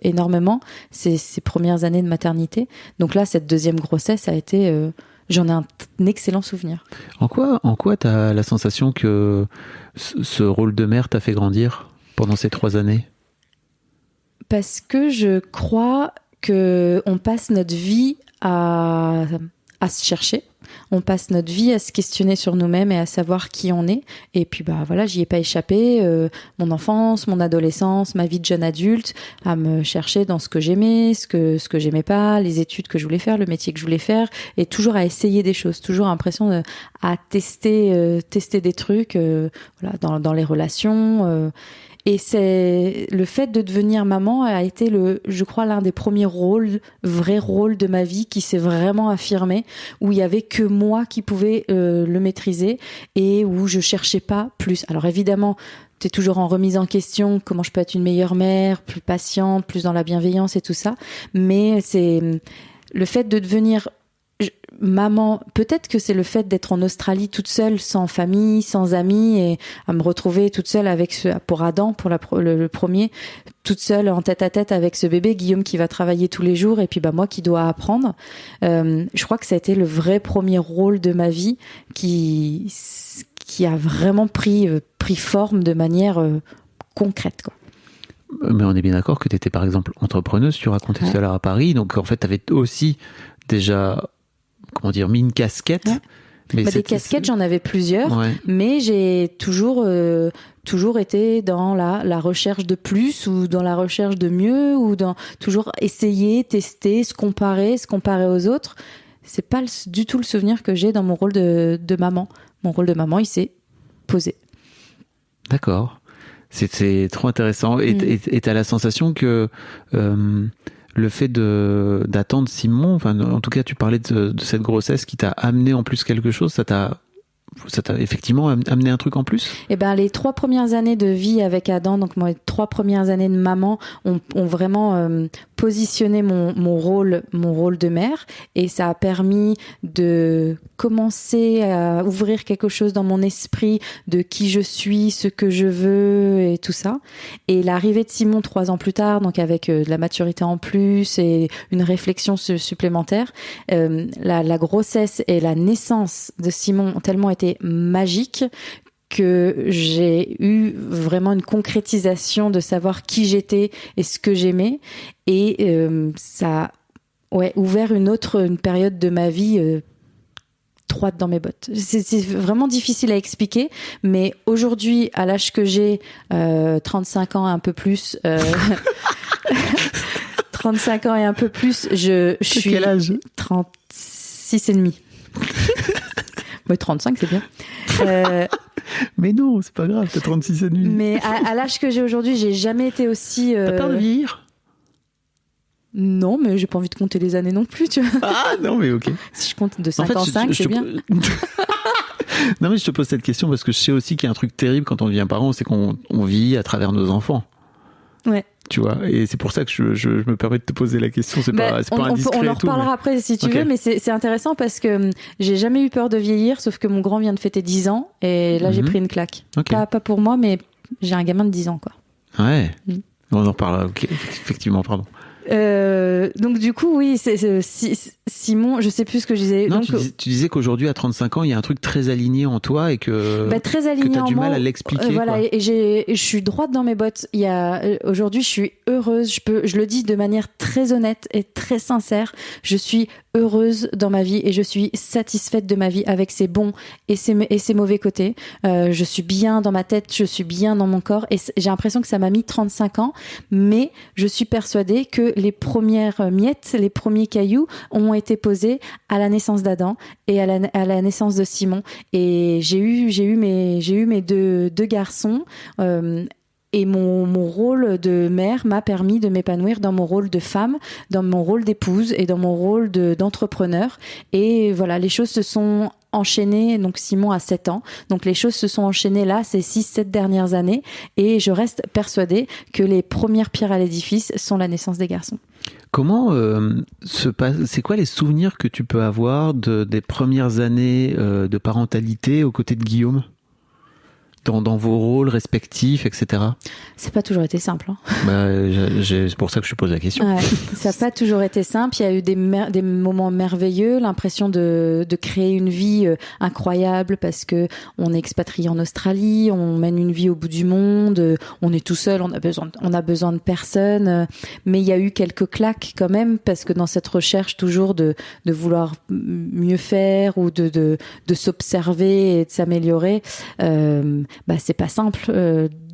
énormément ces premières années de maternité. Donc là, cette deuxième grossesse a été... j'en ai un excellent souvenir. En quoi t'as la sensation que ce rôle de mère t'a fait grandir pendant ces 3 années? Parce que je crois qu'on passe notre vie à se chercher. On passe notre vie à se questionner sur nous-mêmes et à savoir qui on est. Et puis voilà, j'y ai pas échappé. Mon enfance, mon adolescence, ma vie de jeune adulte, à me chercher dans ce que j'aimais, ce que j'aimais pas, les études que je voulais faire, le métier que je voulais faire, et toujours à essayer des choses, toujours l'impression à tester des trucs, voilà, dans les relations. Et c'est le fait de devenir maman a été je crois, l'un des premiers vrais rôles de ma vie qui s'est vraiment affirmé, où il y avait que moi qui pouvais le maîtriser et où je cherchais pas plus. Alors évidemment, t'es toujours en remise en question, comment je peux être une meilleure mère, plus patiente, plus dans la bienveillance et tout ça. Mais c'est le fait de devenir maman, peut-être que c'est le fait d'être en Australie toute seule, sans famille, sans amis, et à me retrouver toute seule pour Adam, pour le premier, toute seule en tête à tête avec ce bébé, Guillaume qui va travailler tous les jours, et puis moi qui dois apprendre. Je crois que ça a été le vrai premier rôle de ma vie qui a vraiment pris forme de manière concrète, quoi. Mais on est bien d'accord que tu étais par exemple entrepreneuse, tu racontais tout à l'heure à Paris, donc en fait tu avais aussi déjà mis une casquette. Ouais. Mais des casquettes, j'en avais plusieurs, mais j'ai toujours été dans la recherche de plus ou dans la recherche de mieux ou dans toujours essayer, tester, se comparer aux autres. C'est pas du tout le souvenir que j'ai dans mon rôle de maman. Mon rôle de maman, il s'est posé. D'accord. C'est trop intéressant. Et t'as la sensation que le fait d'attendre Simon, enfin, en tout cas, tu parlais de cette grossesse qui t'a amené en plus quelque chose, ça t'a effectivement amené un truc en plus? Eh ben, les 3 premières années de vie avec Adam, donc mes 3 premières années de maman, ont vraiment positionné mon rôle de mère, et ça a permis de commencer à ouvrir quelque chose dans mon esprit de qui je suis, ce que je veux et tout ça. Et l'arrivée de Simon 3 ans plus tard, donc avec de la maturité en plus et une réflexion supplémentaire, la grossesse et la naissance de Simon ont tellement été magiques que j'ai eu vraiment une concrétisation de savoir qui j'étais et ce que j'aimais, et ça a ouvert une période de ma vie droite dans mes bottes. C'est vraiment difficile à expliquer, mais aujourd'hui, à l'âge que j'ai, 35 ans et un peu plus, 35 ans et un peu plus, je suis... Quel âge? 36 et demi. Ouais, 35, c'est bien. Mais non, c'est pas grave, t'as 36 et demi. Mais à l'âge que j'ai aujourd'hui, j'ai jamais été aussi... T'as peur de vieillir? Non, mais j'ai pas envie de compter les années non plus, tu vois. Ah non, mais ok. Si je compte de 5 en 5, c'est bien. Non, mais je te pose cette question parce que je sais aussi qu'il y a un truc terrible quand on devient parent, c'est qu'on vit à travers nos enfants. Ouais. Tu vois, et c'est pour ça que je me permets de te poser la question. C'est pas indiscret. On en reparlera après si tu veux, mais c'est intéressant parce que j'ai jamais eu peur de vieillir, sauf que mon grand vient de fêter 10 ans et là j'ai pris une claque. Okay. Pas pour moi, mais j'ai un gamin de 10 ans, quoi. Ouais. On en reparlera. Okay. Effectivement, pardon. Donc du coup, oui, Simon, je sais plus ce que je disais. Non, donc, tu disais qu'aujourd'hui, à 35 ans, il y a un truc très aligné en toi et que très aligné que t'as du en moi. mal à l'expliquer. Voilà, quoi. et je suis droite dans mes bottes. Aujourd'hui, je suis heureuse. Je le dis de manière très honnête et très sincère. Je suis heureuse dans ma vie et je suis satisfaite de ma vie avec ses bons et ses mauvais côtés. Je suis bien dans ma tête, je suis bien dans mon corps et j'ai l'impression que ça m'a mis 35 ans, mais je suis persuadée que les premières miettes, les premiers cailloux ont été posés à la naissance d'Adam et à la naissance de Simon. Et j'ai eu mes deux garçons. Et mon rôle de mère m'a permis de m'épanouir dans mon rôle de femme, dans mon rôle d'épouse et dans mon rôle d'entrepreneur. Et voilà, les choses se sont enchaînées. Donc Simon a 7 ans. Donc les choses se sont enchaînées là, ces 6-7 dernières années. Et je reste persuadée que les premières pierres à l'édifice sont la naissance des garçons. Comment c'est quoi les souvenirs que tu peux avoir des premières années de parentalité aux côtés de Guillaume ? Dans vos rôles respectifs, etc. C'est pas toujours été simple. Hein. C'est pour ça que je te pose la question. Ouais, ça n'a pas toujours été simple. Il y a eu des moments merveilleux, l'impression de créer une vie incroyable parce que on est expatrié en Australie, on mène une vie au bout du monde, on est tout seul, on a besoin de personne. Mais il y a eu quelques claques quand même parce que dans cette recherche toujours de vouloir mieux faire ou de s'observer et de s'améliorer. C'est pas simple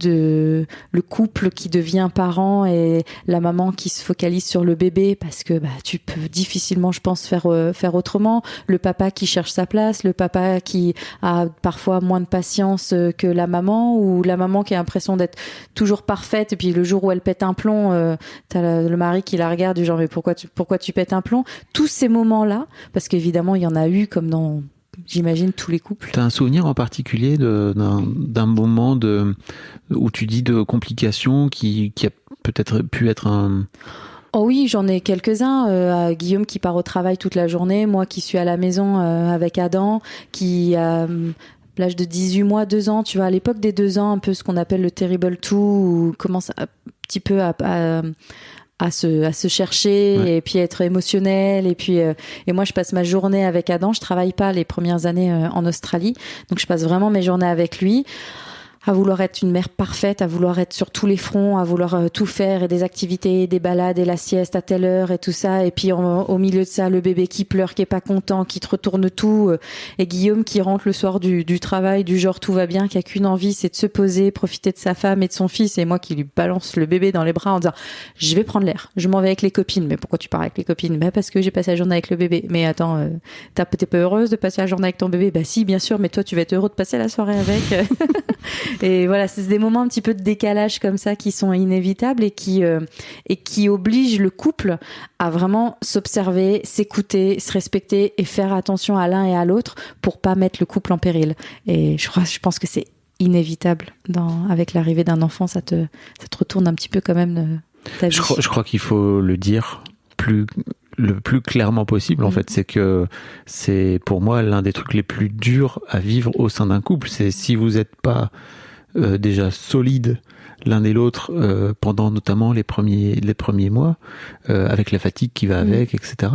le couple qui devient parent et la maman qui se focalise sur le bébé parce que tu peux difficilement, je pense, faire autrement. Le papa qui cherche sa place, le papa qui a parfois moins de patience que la maman ou la maman qui a l'impression d'être toujours parfaite et puis le jour où elle pète un plomb, t'as le mari qui la regarde du genre mais pourquoi tu pètes un plomb. Tous ces moments-là, parce qu'évidemment il y en a eu comme dans j'imagine tous les couples. T'as un souvenir en particulier d'un moment où tu dis de complications qui a peut-être pu être un... Oh oui, j'en ai quelques-uns. Guillaume qui part au travail toute la journée, moi qui suis à la maison avec Adam, qui a l'âge de 18 mois, 2 ans, tu vois, à l'époque des 2 ans, un peu ce qu'on appelle le terrible two, où commence un petit peu à se chercher ouais. Et puis être émotionnel et moi je passe ma journée avec Adam, je travaille pas les premières années en Australie, donc je passe vraiment mes journées avec lui à vouloir être une mère parfaite, à vouloir être sur tous les fronts, à vouloir tout faire et des activités, des balades et la sieste à telle heure et tout ça. Et puis au milieu de ça, le bébé qui pleure, qui est pas content, qui te retourne tout. Et Guillaume qui rentre le soir du travail, du genre tout va bien, qui a qu'une envie, c'est de se poser, profiter de sa femme et de son fils. Et moi qui lui balance le bébé dans les bras en disant je vais prendre l'air, je m'en vais avec les copines. Mais pourquoi tu pars avec les copines? Parce que j'ai passé la journée avec le bébé. Mais attends, t'es pas heureuse de passer la journée avec ton bébé? Si, bien sûr, mais toi tu vas être heureux de passer la soirée avec. Et voilà, c'est des moments un petit peu de décalage comme ça qui sont inévitables et qui obligent le couple à vraiment s'observer, s'écouter, se respecter et faire attention à l'un et à l'autre pour pas mettre le couple en péril. Et je pense que c'est inévitable avec l'arrivée d'un enfant, ça te retourne un petit peu quand même ta vie. Je crois qu'il faut le dire le plus clairement possible, en fait, c'est que c'est pour moi l'un des trucs les plus durs à vivre au sein d'un couple. C'est si vous n'êtes pas déjà solides l'un et l'autre pendant notamment les premiers mois, avec la fatigue qui va avec, etc.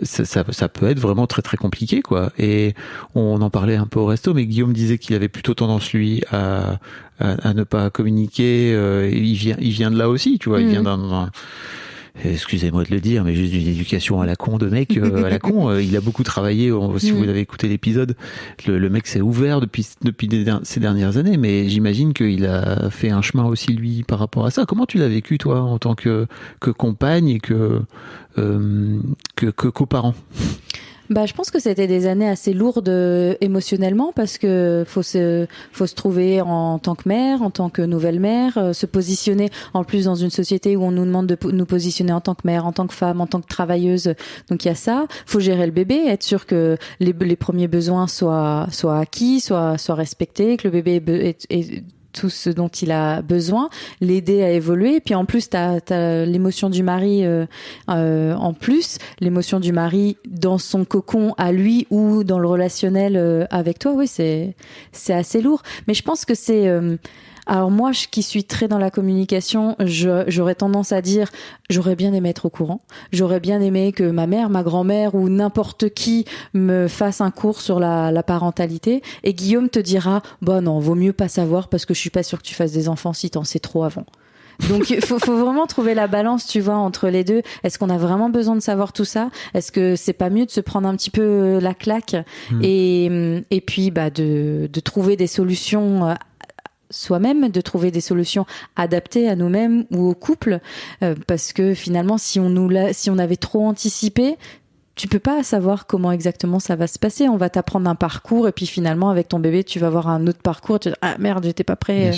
Ça peut être vraiment très très compliqué, quoi. Et on en parlait un peu au resto, mais Guillaume disait qu'il avait plutôt tendance lui à ne pas communiquer. Il vient de là aussi, tu vois. Il vient d'un excusez-moi de le dire, mais juste d'une éducation à la con de mec, à la con. Il a beaucoup travaillé, si vous avez écouté l'épisode, le mec s'est ouvert depuis ces dernières années, mais j'imagine qu'il a fait un chemin aussi, lui, par rapport à ça. Comment tu l'as vécu, toi, en tant que compagne et que coparent? Je pense que c'était des années assez lourdes émotionnellement parce que faut se trouver en tant que mère, en tant que nouvelle mère, se positionner en plus dans une société où on nous demande de nous positionner en tant que mère, en tant que femme, en tant que travailleuse. Donc il y a ça. Faut gérer le bébé, être sûr que les premiers besoins soient acquis, soient respectés, que le bébé est tout ce dont il a besoin, l'aider à évoluer. Et puis en plus, t'as l'émotion du mari en plus, l'émotion du mari dans son cocon à lui ou dans le relationnel avec toi. Oui, c'est assez lourd. Mais je pense que c'est Alors moi, qui suis très dans la communication, j'aurais tendance à dire, j'aurais bien aimé être au courant. J'aurais bien aimé que ma mère, ma grand-mère ou n'importe qui me fasse un cours sur la parentalité. Et Guillaume te dira, bah non, vaut mieux pas savoir parce que je suis pas sûre que tu fasses des enfants si t'en sais trop avant. Donc faut vraiment trouver la balance, tu vois, entre les deux. Est-ce qu'on a vraiment besoin de savoir tout ça? Est-ce que c'est pas mieux de se prendre un petit peu la claque et puis de trouver des solutions soi-même, de trouver des solutions adaptées à nous-mêmes ou au couple, parce que finalement si on avait trop anticipé, tu peux pas savoir comment exactement ça va se passer. On va t'apprendre un parcours et puis finalement avec ton bébé tu vas avoir un autre parcours. Tu dis, ah merde, j'étais pas prêt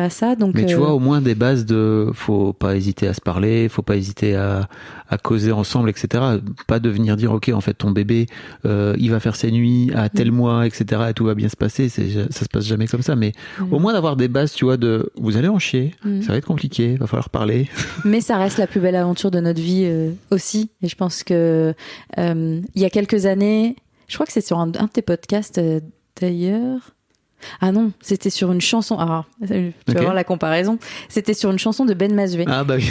à ça. Donc mais tu vois, au moins des bases faut pas hésiter à se parler, faut pas hésiter à causer ensemble, etc. Pas de venir dire ok, en fait ton bébé il va faire ses nuits à tel mois, etc. et tout va bien se passer. Ça se passe jamais comme ça, mais au moins d'avoir des bases, tu vois, vous allez en chier, ça va être compliqué, va falloir parler. Mais ça reste la plus belle aventure de notre vie aussi. Et je pense que il y a quelques années, je crois que c'est sur un de tes podcasts d'ailleurs. Ah non, c'était sur une chanson. Ah, tu vas voir la comparaison. C'était sur une chanson de Ben Mazué. Ah bah oui.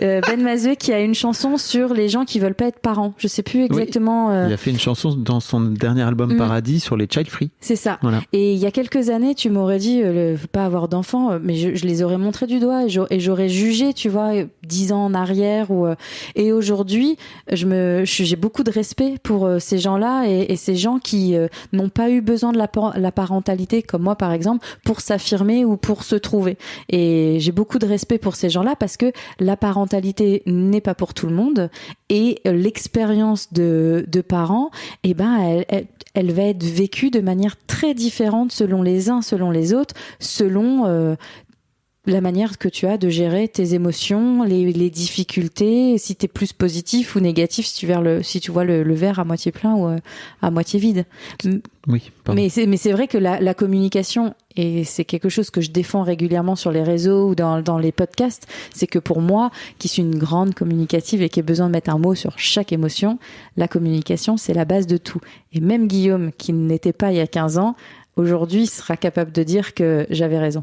Ben Mazué qui a une chanson sur les gens qui veulent pas être parents. Je sais plus exactement. Oui, il a fait une chanson dans son dernier album Paradis sur les child free. C'est ça. Voilà. Et il y a quelques années, tu m'aurais dit pas avoir d'enfants, mais je les aurais montrés du doigt et j'aurais jugé, tu vois, 10 ans en arrière et aujourd'hui, j'ai beaucoup de respect pour ces gens-là et ces gens qui n'ont pas eu besoin de la parentalité comme moi par exemple pour s'affirmer ou pour se trouver. Et j'ai beaucoup de respect pour ces gens-là parce que la parentalité n'est pas pour tout le monde et l'expérience de parents, elle va être vécue de manière très différente selon les uns, selon les autres, selon la manière que tu as de gérer tes émotions, les difficultés, si t'es plus positif ou négatif, si tu vois le verre à moitié plein ou à moitié vide. Oui, pardon. Mais c'est vrai que la communication, et c'est quelque chose que je défends régulièrement sur les réseaux ou dans les podcasts, c'est que pour moi, qui suis une grande communicative et qui ai besoin de mettre un mot sur chaque émotion, la communication, c'est la base de tout. Et même Guillaume, qui n'était pas il y a 15 ans, aujourd'hui sera capable de dire que j'avais raison.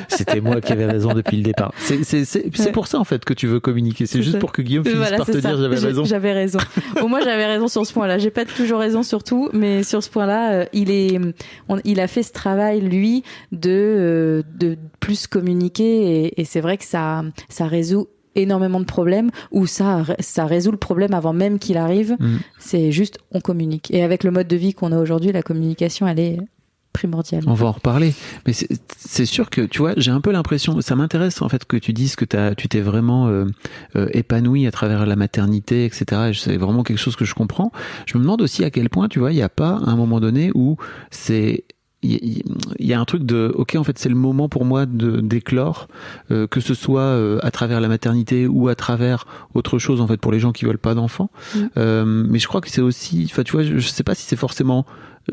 C'était moi qui avais raison depuis le départ. C'est pour ça en fait que tu veux communiquer. C'est juste pour que Guillaume finisse par te dire j'avais raison. J'avais raison. Au moins j'avais raison sur ce point-là. J'ai pas toujours raison sur tout, mais sur ce point-là, il a fait ce travail lui de plus communiquer et c'est vrai que ça résout énormément de problèmes ou ça résout le problème avant même qu'il arrive. C'est juste on communique et avec le mode de vie qu'on a aujourd'hui, la communication elle est primordiale. On va en reparler, mais c'est sûr que tu vois, j'ai un peu l'impression, ça m'intéresse en fait que tu dises que tu t'es vraiment épanoui à travers la maternité, etc. Et c'est vraiment quelque chose que je comprends. Je me demande aussi à quel point, tu vois, il n'y a pas un moment donné où il y a un truc de ok, en fait c'est le moment pour moi d'éclore, que ce soit à travers la maternité ou à travers autre chose en fait pour les gens qui veulent pas d'enfants. Mais je crois que c'est aussi, enfin tu vois, je sais pas si c'est forcément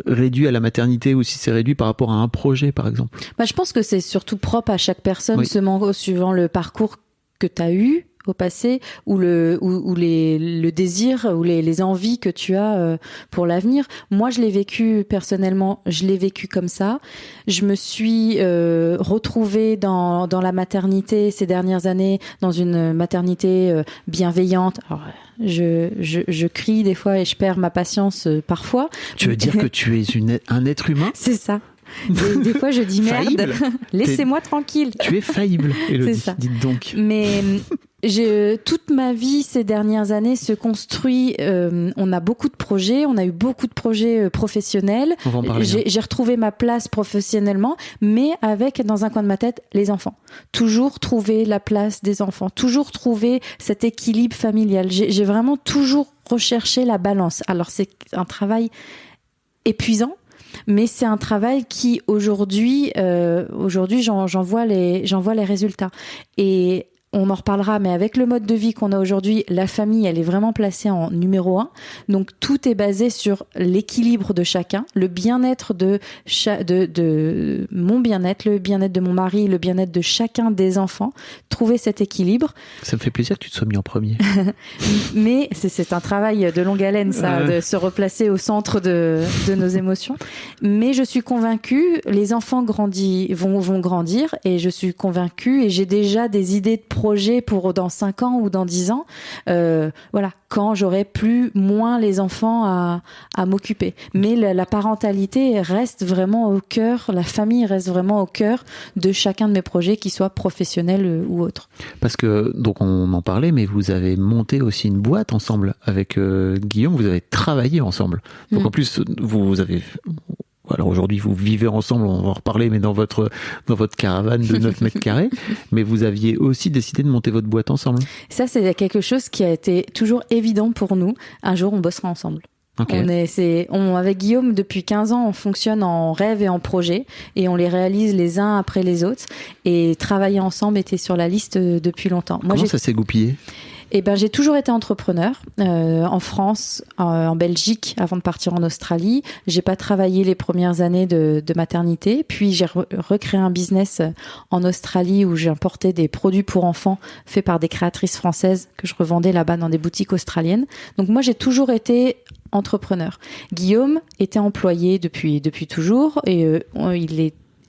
réduit à la maternité ou si c'est réduit par rapport à un projet par exemple. Je pense que c'est surtout propre à chaque personne, suivant le parcours que tu as eu au passé ou le désir ou les envies que tu as pour l'avenir. Moi, je l'ai vécu personnellement, comme ça. Je me suis retrouvée dans la maternité ces dernières années, dans une maternité bienveillante. Alors, je crie des fois et je perds ma patience parfois. Tu veux dire que tu es un être humain ? C'est ça. Des fois, je dis merde, laissez-moi tranquille. Tu es faillible, Élodie, c'est ça. Dites donc. Mais toute ma vie ces dernières années se construit. On a beaucoup de projets, on a eu beaucoup de projets professionnels. On va en parler. J'ai retrouvé ma place professionnellement, mais avec dans un coin de ma tête les enfants. Toujours trouver la place des enfants, toujours trouver cet équilibre familial. J'ai vraiment toujours recherché la balance. Alors c'est un travail épuisant. Mais c'est un travail qui aujourd'hui j'en vois les résultats et on en reparlera, mais avec le mode de vie qu'on a aujourd'hui, la famille, elle est vraiment placée en numéro 1. Donc tout est basé sur l'équilibre de chacun, le bien-être de mon bien-être, le bien-être de mon mari, le bien-être de chacun des enfants. Trouver cet équilibre. Ça me fait plaisir que tu te sois mis en premier. Mais c'est un travail de longue haleine, ça, de se replacer au centre de nos émotions. Mais je suis convaincue, les enfants vont grandir, et je suis convaincue, et j'ai déjà des idées de projets pour dans 5 ans ou dans 10 ans. Voilà, quand j'aurai moins les enfants à m'occuper. Mais la parentalité reste vraiment au cœur, la famille reste vraiment au cœur de chacun de mes projets, qu'ils soient professionnels ou autres. Parce que, donc on en parlait, mais vous avez monté aussi une boîte ensemble avec Guillaume, vous avez travaillé ensemble. Donc en plus, vous avez... Alors aujourd'hui, vous vivez ensemble, on va en reparler, mais dans votre caravane de 9 mètres carrés. Mais vous aviez aussi décidé de monter votre boîte ensemble. Ça, c'est quelque chose qui a été toujours évident pour nous. Un jour, on bossera ensemble. Okay. Avec Guillaume, depuis 15 ans, on fonctionne en rêve et en projet, et on les réalise les uns après les autres. Et travailler ensemble était sur la liste depuis longtemps. Comment ça s'est goupillé ? J'ai toujours été entrepreneur en France, en Belgique, avant de partir en Australie. J'ai pas travaillé les premières années de maternité. Puis j'ai recréé un business en Australie où j'importais des produits pour enfants faits par des créatrices françaises que je revendais là-bas dans des boutiques australiennes. Donc moi, j'ai toujours été entrepreneur. Guillaume était employé depuis toujours, et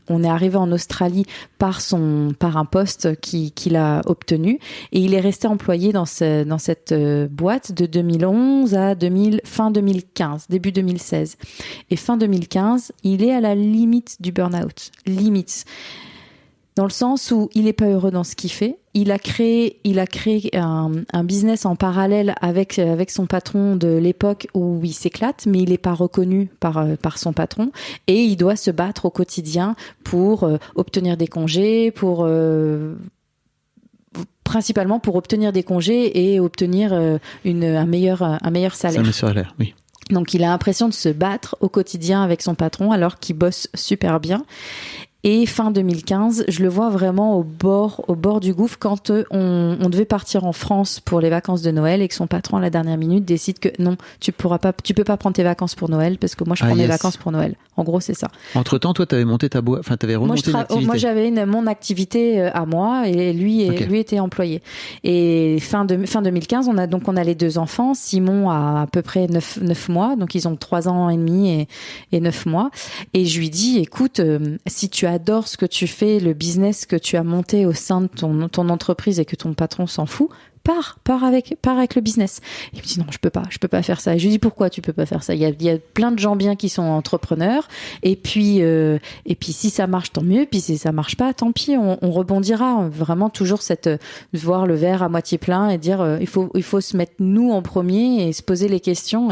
on est arrivé en Australie par un poste qu'il a obtenu, et il est resté employé dans cette boîte de 2011 à fin 2015, début 2016. Et fin 2015, il est à la limite du burn-out. Limite. Dans le sens où il est pas heureux dans ce qu'il fait. Il a créé un business en parallèle avec son patron de l'époque où il s'éclate, mais il est pas reconnu par son patron, et il doit se battre au quotidien pour obtenir des congés, principalement pour obtenir des congés et obtenir un meilleur salaire. C'est un meilleur salaire, oui. Donc il a l'impression de se battre au quotidien avec son patron alors qu'il bosse super bien. Et fin 2015, je le vois vraiment au bord du gouffre quand on devait partir en France pour les vacances de Noël, et que son patron à la dernière minute décide que non, tu peux pas prendre tes vacances pour Noël parce que moi je prends mes vacances pour Noël. En gros, c'est ça. Entre-temps, toi, t'avais monté ta boîte, enfin, t'avais remonté une activité. Moi, j'avais mon activité à moi, et lui était employé. Et fin 2015, on a les 2 enfants. Simon a à peu près 9 mois, donc ils ont 3 ans et demi et 9 mois. Et je lui dis, écoute, si tu adores ce que tu fais, le business que tu as monté au sein de ton entreprise, et que ton patron s'en fout, pars avec le business. Il me dit non, je peux pas faire ça. Et je lui dis pourquoi tu peux pas faire ça? Il y a plein de gens bien qui sont entrepreneurs, et puis si ça marche, tant mieux, puis si ça marche pas, tant pis, on rebondira. Vraiment toujours voir le verre à moitié plein et dire il faut se mettre nous en premier et se poser les questions.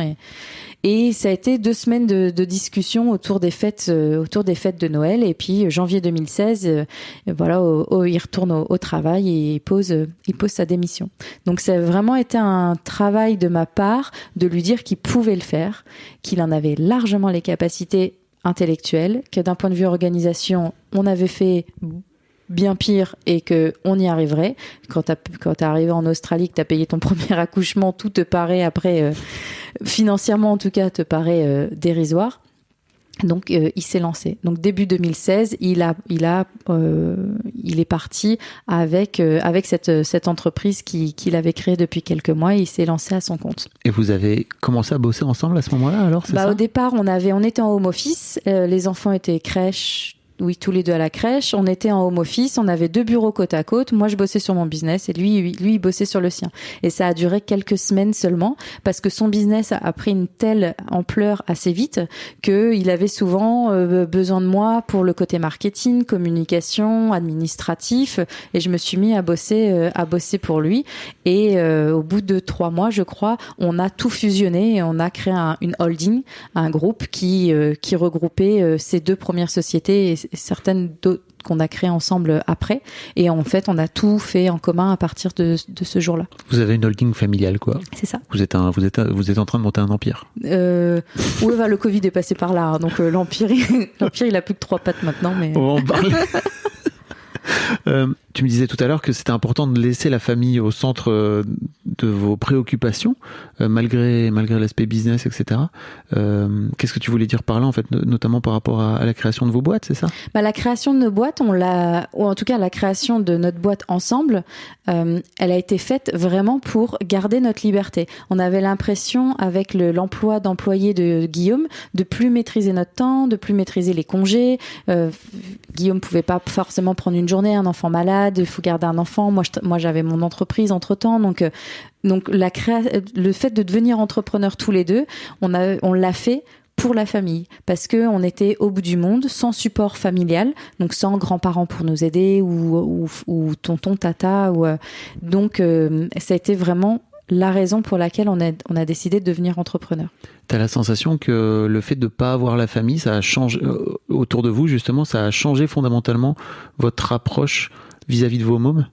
Et ça a été 2 semaines de discussion autour des fêtes de Noël. Et puis janvier 2016, voilà, il retourne au travail et il pose sa démission. Donc ça a vraiment été un travail de ma part de lui dire qu'il pouvait le faire, qu'il en avait largement les capacités intellectuelles, que d'un point de vue organisation, on avait fait bien pire et que on y arriverait. Quand t'es arrivé en Australie, que t'as payé ton premier accouchement, tout te paraît après, financièrement en tout cas, te paraît dérisoire. Donc il s'est lancé. Donc début 2016, il est parti avec cette entreprise qu'il avait créée depuis quelques mois, et il s'est lancé à son compte. Et vous avez commencé à bosser ensemble à ce moment-là, alors, c'est ça? Au départ, on était en home office, les enfants étaient crèche. Oui, tous les 2 à la crèche. On était en home office. On avait 2 bureaux côte à côte. Moi, je bossais sur mon business et lui, il bossait sur le sien. Et ça a duré quelques semaines seulement parce que son business a pris une telle ampleur assez vite qu'il avait souvent besoin de moi pour le côté marketing, communication, administratif. Et je me suis mis à bosser pour lui. Et au bout de 3 mois, je crois, on a tout fusionné et on a créé une holding, un groupe qui regroupait ces 2 premières sociétés et certaines d'autres qu'on a créées ensemble après. Et en fait, on a tout fait en commun à partir de ce jour-là. Vous avez une holding familiale, quoi. C'est ça. Vous êtes en train de monter un empire. Oui, le Covid est passé par là. Donc l'empire, il a plus que 3 pattes maintenant. Mais... On va en parler. Tu me disais tout à l'heure que c'était important de laisser la famille au centre de vos préoccupations, malgré l'aspect business, etc. Qu'est-ce que tu voulais dire par là, en fait, notamment par rapport à la création de vos boîtes, c'est ça ? La création de nos boîtes, ou en tout cas la création de notre boîte ensemble, elle a été faite vraiment pour garder notre liberté. On avait l'impression, avec l'emploi d'employés de Guillaume, de plus maîtriser notre temps, de plus maîtriser les congés. Guillaume pouvait pas forcément prendre une journée, un enfant malade, il faut garder un enfant. Moi j'avais mon entreprise entre-temps, donc le fait de devenir entrepreneur tous les deux, on l'a fait pour la famille, parce que on était au bout du monde, sans support familial, donc sans grands-parents pour nous aider ou tonton, tata, donc ça a été vraiment la raison pour laquelle on a décidé de devenir entrepreneur. T'as la sensation que le fait de pas avoir la famille, ça a changé autour de vous, justement, ça a changé fondamentalement votre approche vis-à-vis de vos mômes ?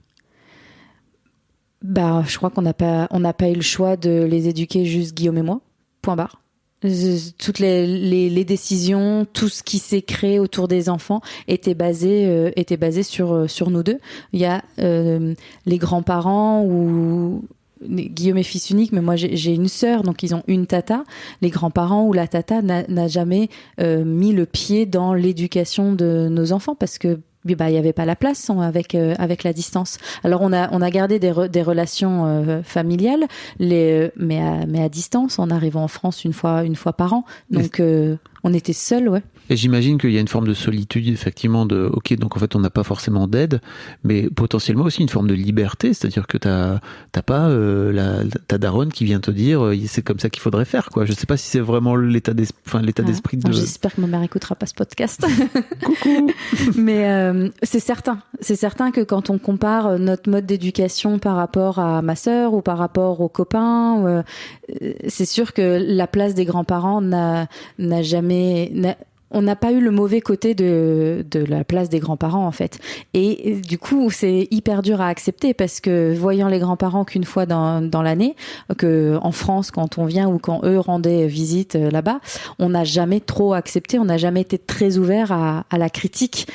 Je crois qu'on n'a pas eu le choix de les éduquer, juste Guillaume et moi. Point barre. Toutes les décisions, tout ce qui s'est créé autour des enfants était basé sur nous deux. Il y a les grands-parents ou Guillaume est fils unique, mais moi j'ai une sœur, donc ils ont une tata. Les grands-parents ou la tata n'a jamais mis le pied dans l'éducation de nos enfants, parce que il y avait pas la place avec la distance. Alors on a gardé des relations familiales, mais à distance, en arrivant en France une fois par an. Donc on était seuls, ouais. Et j'imagine qu'il y a une forme de solitude, effectivement, ok, donc en fait on n'a pas forcément d'aide, mais potentiellement aussi une forme de liberté, c'est-à-dire que t'as pas ta daronne qui vient te dire c'est comme ça qu'il faudrait faire, quoi. Je sais pas si c'est vraiment l'état d'esprit de... J'espère que ma mère écoutera pas ce podcast. Coucou. Mais c'est certain que quand on compare notre mode d'éducation par rapport à ma sœur ou par rapport aux copains, c'est sûr que la place des grands-parents on n'a pas eu le mauvais côté de la place des grands-parents, en fait. Et du coup, c'est hyper dur à accepter, parce que voyant les grands-parents qu'une fois dans l'année, que en France, quand on vient ou quand eux rendaient visite là-bas, on n'a jamais trop accepté, on n'a jamais été très ouvert à la critique,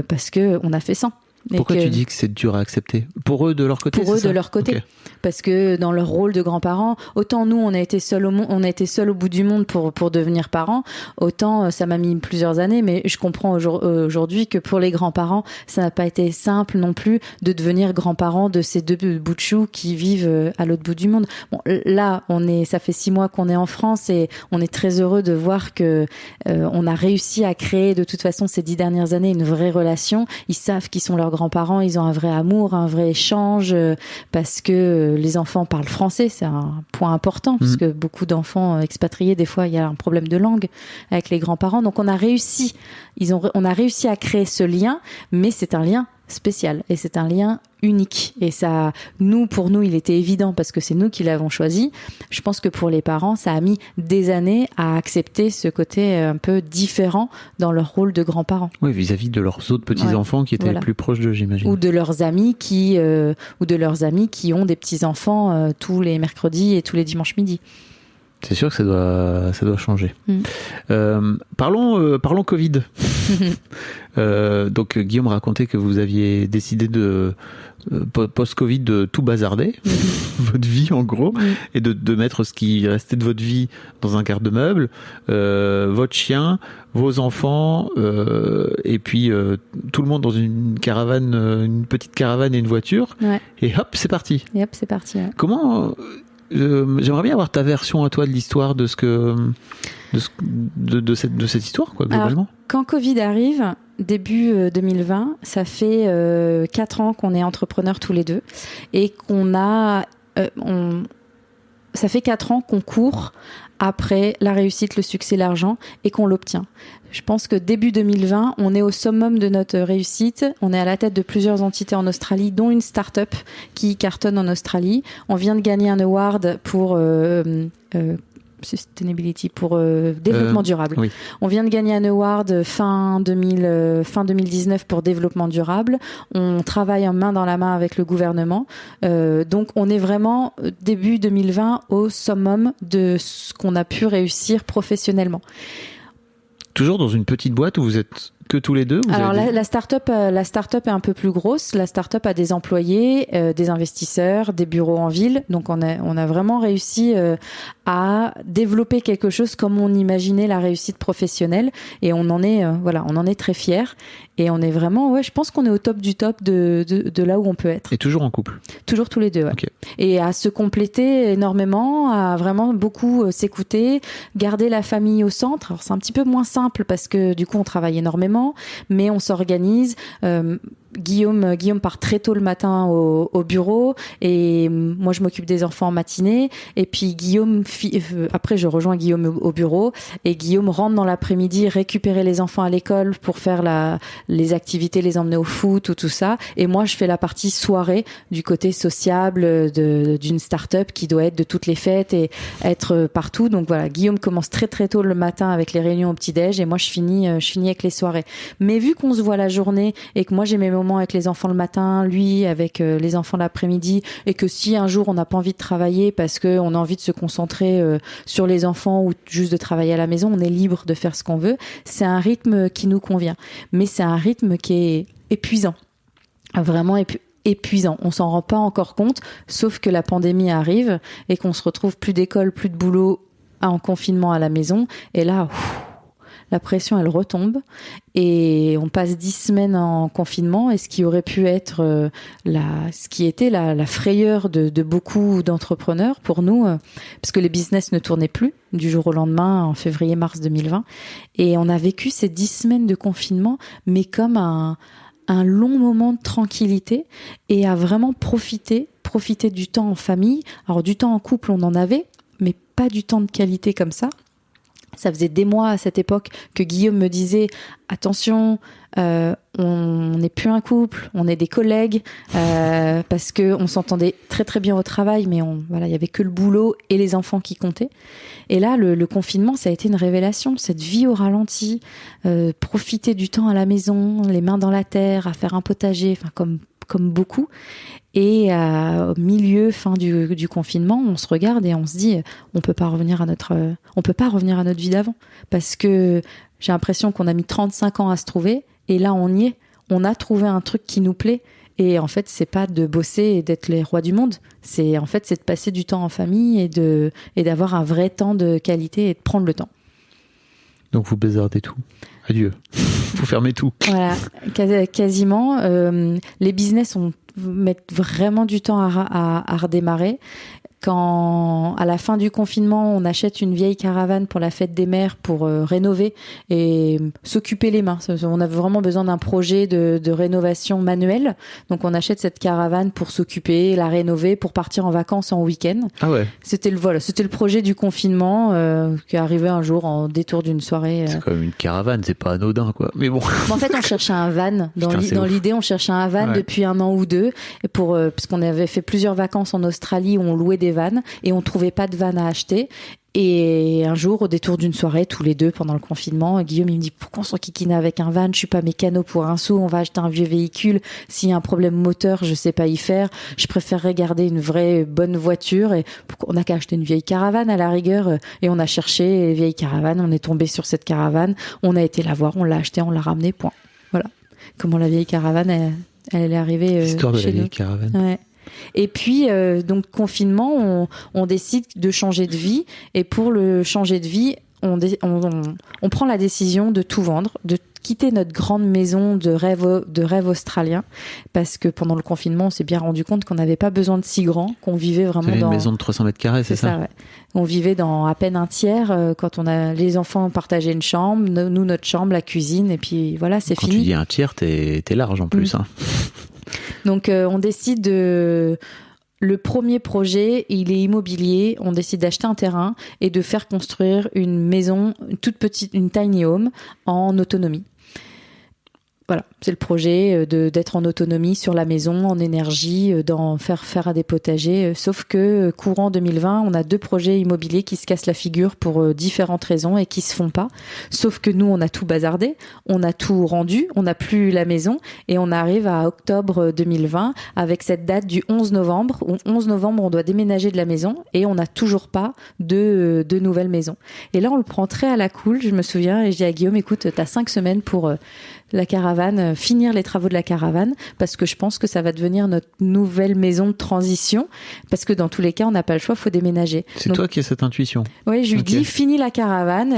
parce que on a fait sans. Pourquoi tu dis que c'est dur à accepter ? Pour eux, de leur côté ? Pour eux, de leur côté. Okay. Parce que dans leur rôle de grands-parents, autant nous, on a été seuls au bout du monde pour devenir parents, autant ça m'a mis plusieurs années, mais je comprends aujourd'hui que pour les grands-parents, ça n'a pas été simple non plus de devenir grands-parents de ces deux bouts de chou qui vivent à l'autre bout du monde. Bon, là, ça fait 6 mois qu'on est en France et on est très heureux de voir que on a réussi à créer de toute façon ces 10 dernières années une vraie relation. Ils savent qui sont leurs grands-parents, ils ont un vrai amour, un vrai échange, parce que les enfants parlent français, c'est un point important, parce que beaucoup d'enfants expatriés, des fois, il y a un problème de langue avec les grands-parents. Donc on a réussi à créer ce lien, mais c'est un lien spécial et c'est un lien unique. Et ça, pour nous, il était évident parce que c'est nous qui l'avons choisi. Je pense que pour les parents, ça a mis des années à accepter ce côté un peu différent dans leur rôle de grands-parents. Oui, vis-à-vis de leurs autres petits-enfants qui étaient plus proches d'eux, j'imagine. Ou de leurs amis qui ont des petits-enfants tous les mercredis et tous les dimanches midi. C'est sûr que ça doit changer. Parlons Covid. Donc Guillaume racontait que vous aviez décidé post-Covid de tout bazarder, votre vie en gros, et de mettre ce qui restait de votre vie dans un garde-meuble, votre chien, vos enfants, et puis tout le monde dans une caravane, une petite caravane et une voiture, et hop, c'est parti. Et hop, c'est parti. Ouais. Comment j'aimerais bien avoir ta version à toi de l'histoire de cette histoire, quoi, globalement. Alors, quand Covid arrive, début 2020, ça fait 4 ans qu'on est entrepreneurs tous les deux et ça fait 4 ans qu'on court après la réussite, le succès, l'argent et qu'on l'obtient. Je pense que début 2020, on est au summum de notre réussite. On est à la tête de plusieurs entités en Australie, dont une start-up qui cartonne en Australie. On vient de gagner un award pour sustainability, pour développement durable. Oui. On vient de gagner un award fin 2019 pour développement durable. On travaille main dans la main avec le gouvernement. Donc on est vraiment début 2020 au summum de ce qu'on a pu réussir professionnellement. Toujours dans une petite boîte où vous êtes que tous les deux? Alors la start-up est un peu plus grosse. La start-up a des employés, des investisseurs, des bureaux en ville. Donc on a vraiment réussi à développer quelque chose comme on imaginait la réussite professionnelle. Et on en est très fiers. Et on est vraiment, je pense qu'on est au top du top de là où on peut être. Et toujours en couple? Toujours tous les deux, ouais. Okay. Et à se compléter énormément, à vraiment beaucoup s'écouter, garder la famille au centre. Alors c'est un petit peu moins simple parce que du coup on travaille énormément, mais on s'organise. Guillaume part très tôt le matin au bureau et moi je m'occupe des enfants en matinée et puis après je rejoins Guillaume au bureau et Guillaume rentre dans l'après-midi récupérer les enfants à l'école pour faire les activités, les emmener au foot ou tout ça, et moi je fais la partie soirée du côté sociable d'une start-up qui doit être de toutes les fêtes et être partout. Donc voilà, Guillaume commence très très tôt le matin avec les réunions au petit-déj et moi je finis avec les soirées. Mais vu qu'on se voit la journée et que moi j'ai mes moments avec les enfants le matin, lui avec les enfants l'après-midi, et que si un jour on n'a pas envie de travailler parce qu'on a envie de se concentrer sur les enfants ou juste de travailler à la maison, on est libre de faire ce qu'on veut. C'est un rythme qui nous convient, mais c'est un rythme qui est épuisant, vraiment épuisant. On s'en rend pas encore compte, sauf que la pandémie arrive et qu'on se retrouve plus d'école, plus de boulot en confinement à la maison, et là la pression elle retombe et on passe 10 semaines en confinement, et ce qui aurait pu être ce qui était la frayeur de beaucoup d'entrepreneurs pour nous, parce que les business ne tournaient plus du jour au lendemain en février-mars 2020, et on a vécu ces 10 semaines de confinement mais comme un long moment de tranquillité, et à vraiment profiter du temps en famille. Alors du temps en couple on en avait, mais pas du temps de qualité comme ça. Ça faisait des mois à cette époque que Guillaume me disait « Attention, on n'est plus un couple, on est des collègues, parce que on s'entendait très très bien au travail, mais il y avait que le boulot et les enfants qui comptaient. » Et là, le confinement, ça a été une révélation. Cette vie au ralenti, profiter du temps à la maison, les mains dans la terre, à faire un potager, comme beaucoup. Et au milieu, fin du confinement, on se regarde et on se dit, on peut pas revenir à notre vie d'avant, parce que j'ai l'impression qu'on a mis 35 ans à se trouver, et là on y est, on a trouvé un truc qui nous plaît. Et en fait, c'est pas de bosser et d'être les rois du monde, c'est de passer du temps en famille et d'avoir un vrai temps de qualité et de prendre le temps. Donc vous bazardez tout. Adieu. Faut fermer tout. Voilà, quasiment. Les business mettent vraiment du temps à redémarrer. Quand, à la fin du confinement, on achète une vieille caravane pour la fête des mères pour rénover et s'occuper les mains. On avait vraiment besoin d'un projet de rénovation manuelle. Donc, on achète cette caravane pour s'occuper, la rénover, pour partir en vacances en week-end. Ah ouais. C'était le projet du confinement qui est arrivé un jour en détour d'une soirée. C'est quand même une caravane, c'est pas anodin, quoi. Mais bon. En fait, on cherchait un van. Dans l'idée, on cherchait un van depuis 1 an ou 2 parce qu'on avait fait plusieurs vacances en Australie où on louait des vannes et on trouvait pas de van à acheter. Et un jour, au détour d'une soirée, tous les deux, pendant le confinement, Guillaume, il me dit, pourquoi on s'enquiquine avec un van? Je suis pas mécano pour un sou, on va acheter un vieux véhicule. S'il y a un problème moteur, je sais pas y faire. Je préférerais garder une vraie bonne voiture, et on a qu'à acheter une vieille caravane à la rigueur. Et on a cherché les vieilles caravanes, on est tombé sur cette caravane, on a été la voir, on l'a achetée, on l'a ramenée, point. Voilà. Comment la vieille caravane, elle est arrivée L'histoire de chez la vieille nous. caravane. Ouais. Et puis, donc, confinement, on décide de changer de vie. Et pour le changer de vie, on prend la décision de tout vendre, de quitter notre grande maison de rêve australien. Parce que pendant le confinement, on s'est bien rendu compte qu'on n'avait pas besoin de si grand, qu'on vivait vraiment une maison de 300 mètres carrés, c'est ça? Ouais. On vivait dans à peine un tiers, quand les enfants partageaient une chambre, nous, notre chambre, la cuisine, et puis voilà, c'est fini. Quand tu dis un tiers, t'es large en plus, hein. Donc, on décide le premier projet, il est immobilier. On décide d'acheter un terrain et de faire construire une maison, une toute petite, une tiny home en autonomie. Voilà, c'est le projet d'être en autonomie sur la maison, en énergie, d'en faire des potagers. Sauf que courant 2020, on a 2 projets immobiliers qui se cassent la figure pour différentes raisons et qui se font pas. Sauf que nous, on a tout bazardé, on a tout rendu, on n'a plus la maison et on arrive à octobre 2020 avec cette date du 11 novembre. Où 11 novembre, on doit déménager de la maison et on n'a toujours pas de nouvelle maison. Et là, on le prend très à la cool, je me souviens, et je dis à Guillaume, écoute, t'as 5 semaines pour la caravane, finir les travaux de la caravane, parce que je pense que ça va devenir notre nouvelle maison de transition, parce que dans tous les cas, on n'a pas le choix, faut déménager. C'est toi qui as cette intuition. Oui, je lui dis, finis la caravane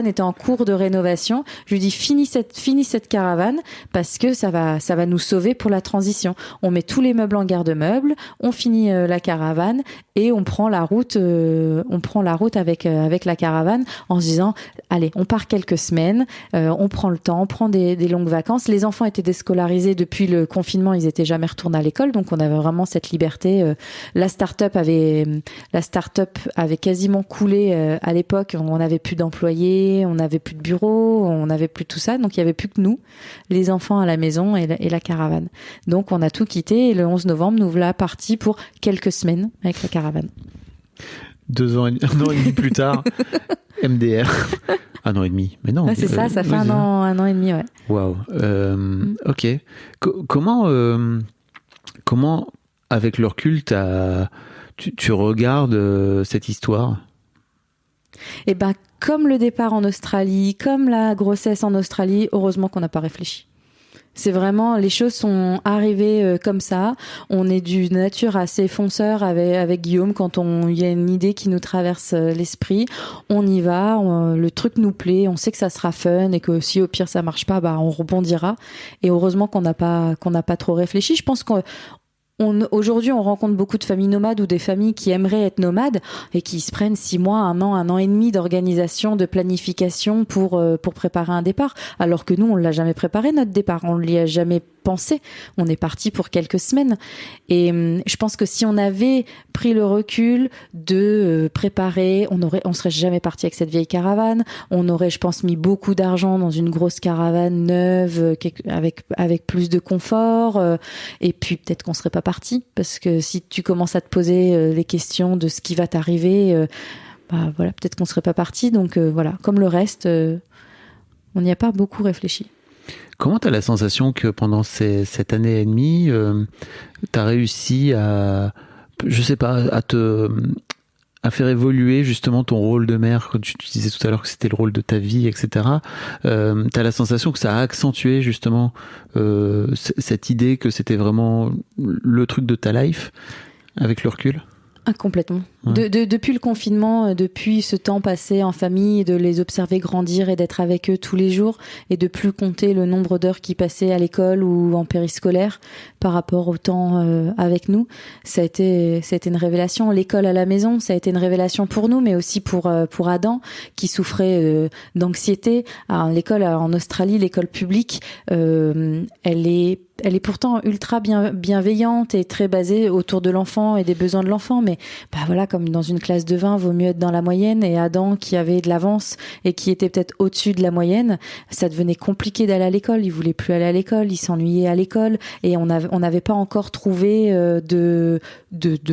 était en cours de rénovation, je lui dis, finis cette caravane, parce que ça va nous sauver pour la transition. On met tous les meubles en garde-meubles, on finit la caravane, et on prend la route avec la caravane, en se disant, allez, on part quelques semaines, on prend le temps, on prend des longues vacances. Les enfants étaient déscolarisés depuis le confinement, ils étaient jamais retournés à l'école, donc on avait vraiment cette liberté. La start-up avait quasiment coulé à l'époque. On n'avait plus d'employés, on n'avait plus de bureau, on n'avait plus tout ça, donc il y avait plus que nous, les enfants à la maison et la caravane. Donc on a tout quitté et le 11 novembre, nous voilà partis pour quelques semaines avec la caravane. 1 an et demi plus tard, MDR. 1 an et demi, mais non. C'est ça fait un an et demi, ouais. Waouh. Ok. Comment, avec le recul, tu regardes cette histoire? Eh ben, comme le départ en Australie, comme la grossesse en Australie, heureusement qu'on n'a pas réfléchi. C'est vraiment, les choses sont arrivées comme ça. On est d'une nature assez fonceur avec Guillaume. Quand il y a une idée qui nous traverse l'esprit, on y va, le truc nous plaît, on sait que ça sera fun et que si au pire ça marche pas, on rebondira. Et heureusement qu'on n'a pas trop réfléchi. Je pense aujourd'hui, on rencontre beaucoup de familles nomades ou des familles qui aimeraient être nomades et qui se prennent 6 mois, 1 an et demi d'organisation, de planification pour préparer un départ. Alors que nous, on l'a jamais préparé, notre départ. On l'y a jamais pensé. On est parti pour quelques semaines. Et je pense que si on avait pris le recul de préparer, on serait jamais parti avec cette vieille caravane. On aurait, je pense, mis beaucoup d'argent dans une grosse caravane neuve avec plus de confort. Et puis peut-être qu'on serait pas parti, parce que si tu commences à te poser les questions de ce qui va t'arriver, peut-être qu'on serait pas parti. Donc voilà, comme le reste, on n'y a pas beaucoup réfléchi. Comment tu as la sensation que pendant cette année et demie, tu as réussi à faire évoluer justement ton rôle de mère, quand tu disais tout à l'heure que c'était le rôle de ta vie, etc. T'as la sensation que ça a accentué justement cette idée que c'était vraiment le truc de ta life avec le recul? Complètement. Ouais. Depuis le confinement, depuis ce temps passé en famille, de les observer grandir et d'être avec eux tous les jours et de plus compter le nombre d'heures qu'ils passaient à l'école ou en périscolaire par rapport au temps avec nous, ça a été une révélation. L'école à la maison, ça a été une révélation pour nous, mais aussi pour Adam qui souffrait d'anxiété. Alors, l'école en Australie, l'école publique, elle est pourtant ultra bienveillante et très basée autour de l'enfant et des besoins de l'enfant, mais voilà, comme dans une classe de 20, vaut mieux être dans la moyenne. Et Adam, qui avait de l'avance et qui était peut-être au-dessus de la moyenne, ça devenait compliqué d'aller à l'école. Il voulait plus aller à l'école, il s'ennuyait à l'école, et on n'avait pas encore trouvé de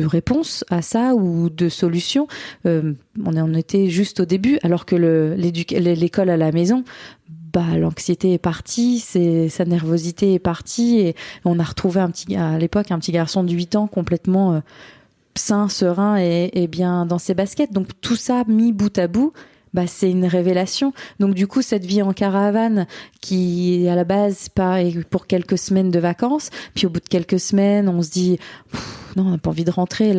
réponse à ça ou de solution. On était juste au début, alors que l'école à la maison, l'anxiété est partie, sa nervosité est partie, et on a retrouvé à l'époque un petit garçon de 8 ans complètement sain, serein et bien dans ses baskets. Donc tout ça mis bout à bout, c'est une révélation. Donc du coup, cette vie en caravane qui à la base pour quelques semaines de vacances, puis au bout de quelques semaines, on se dit non, on n'a pas envie de rentrer,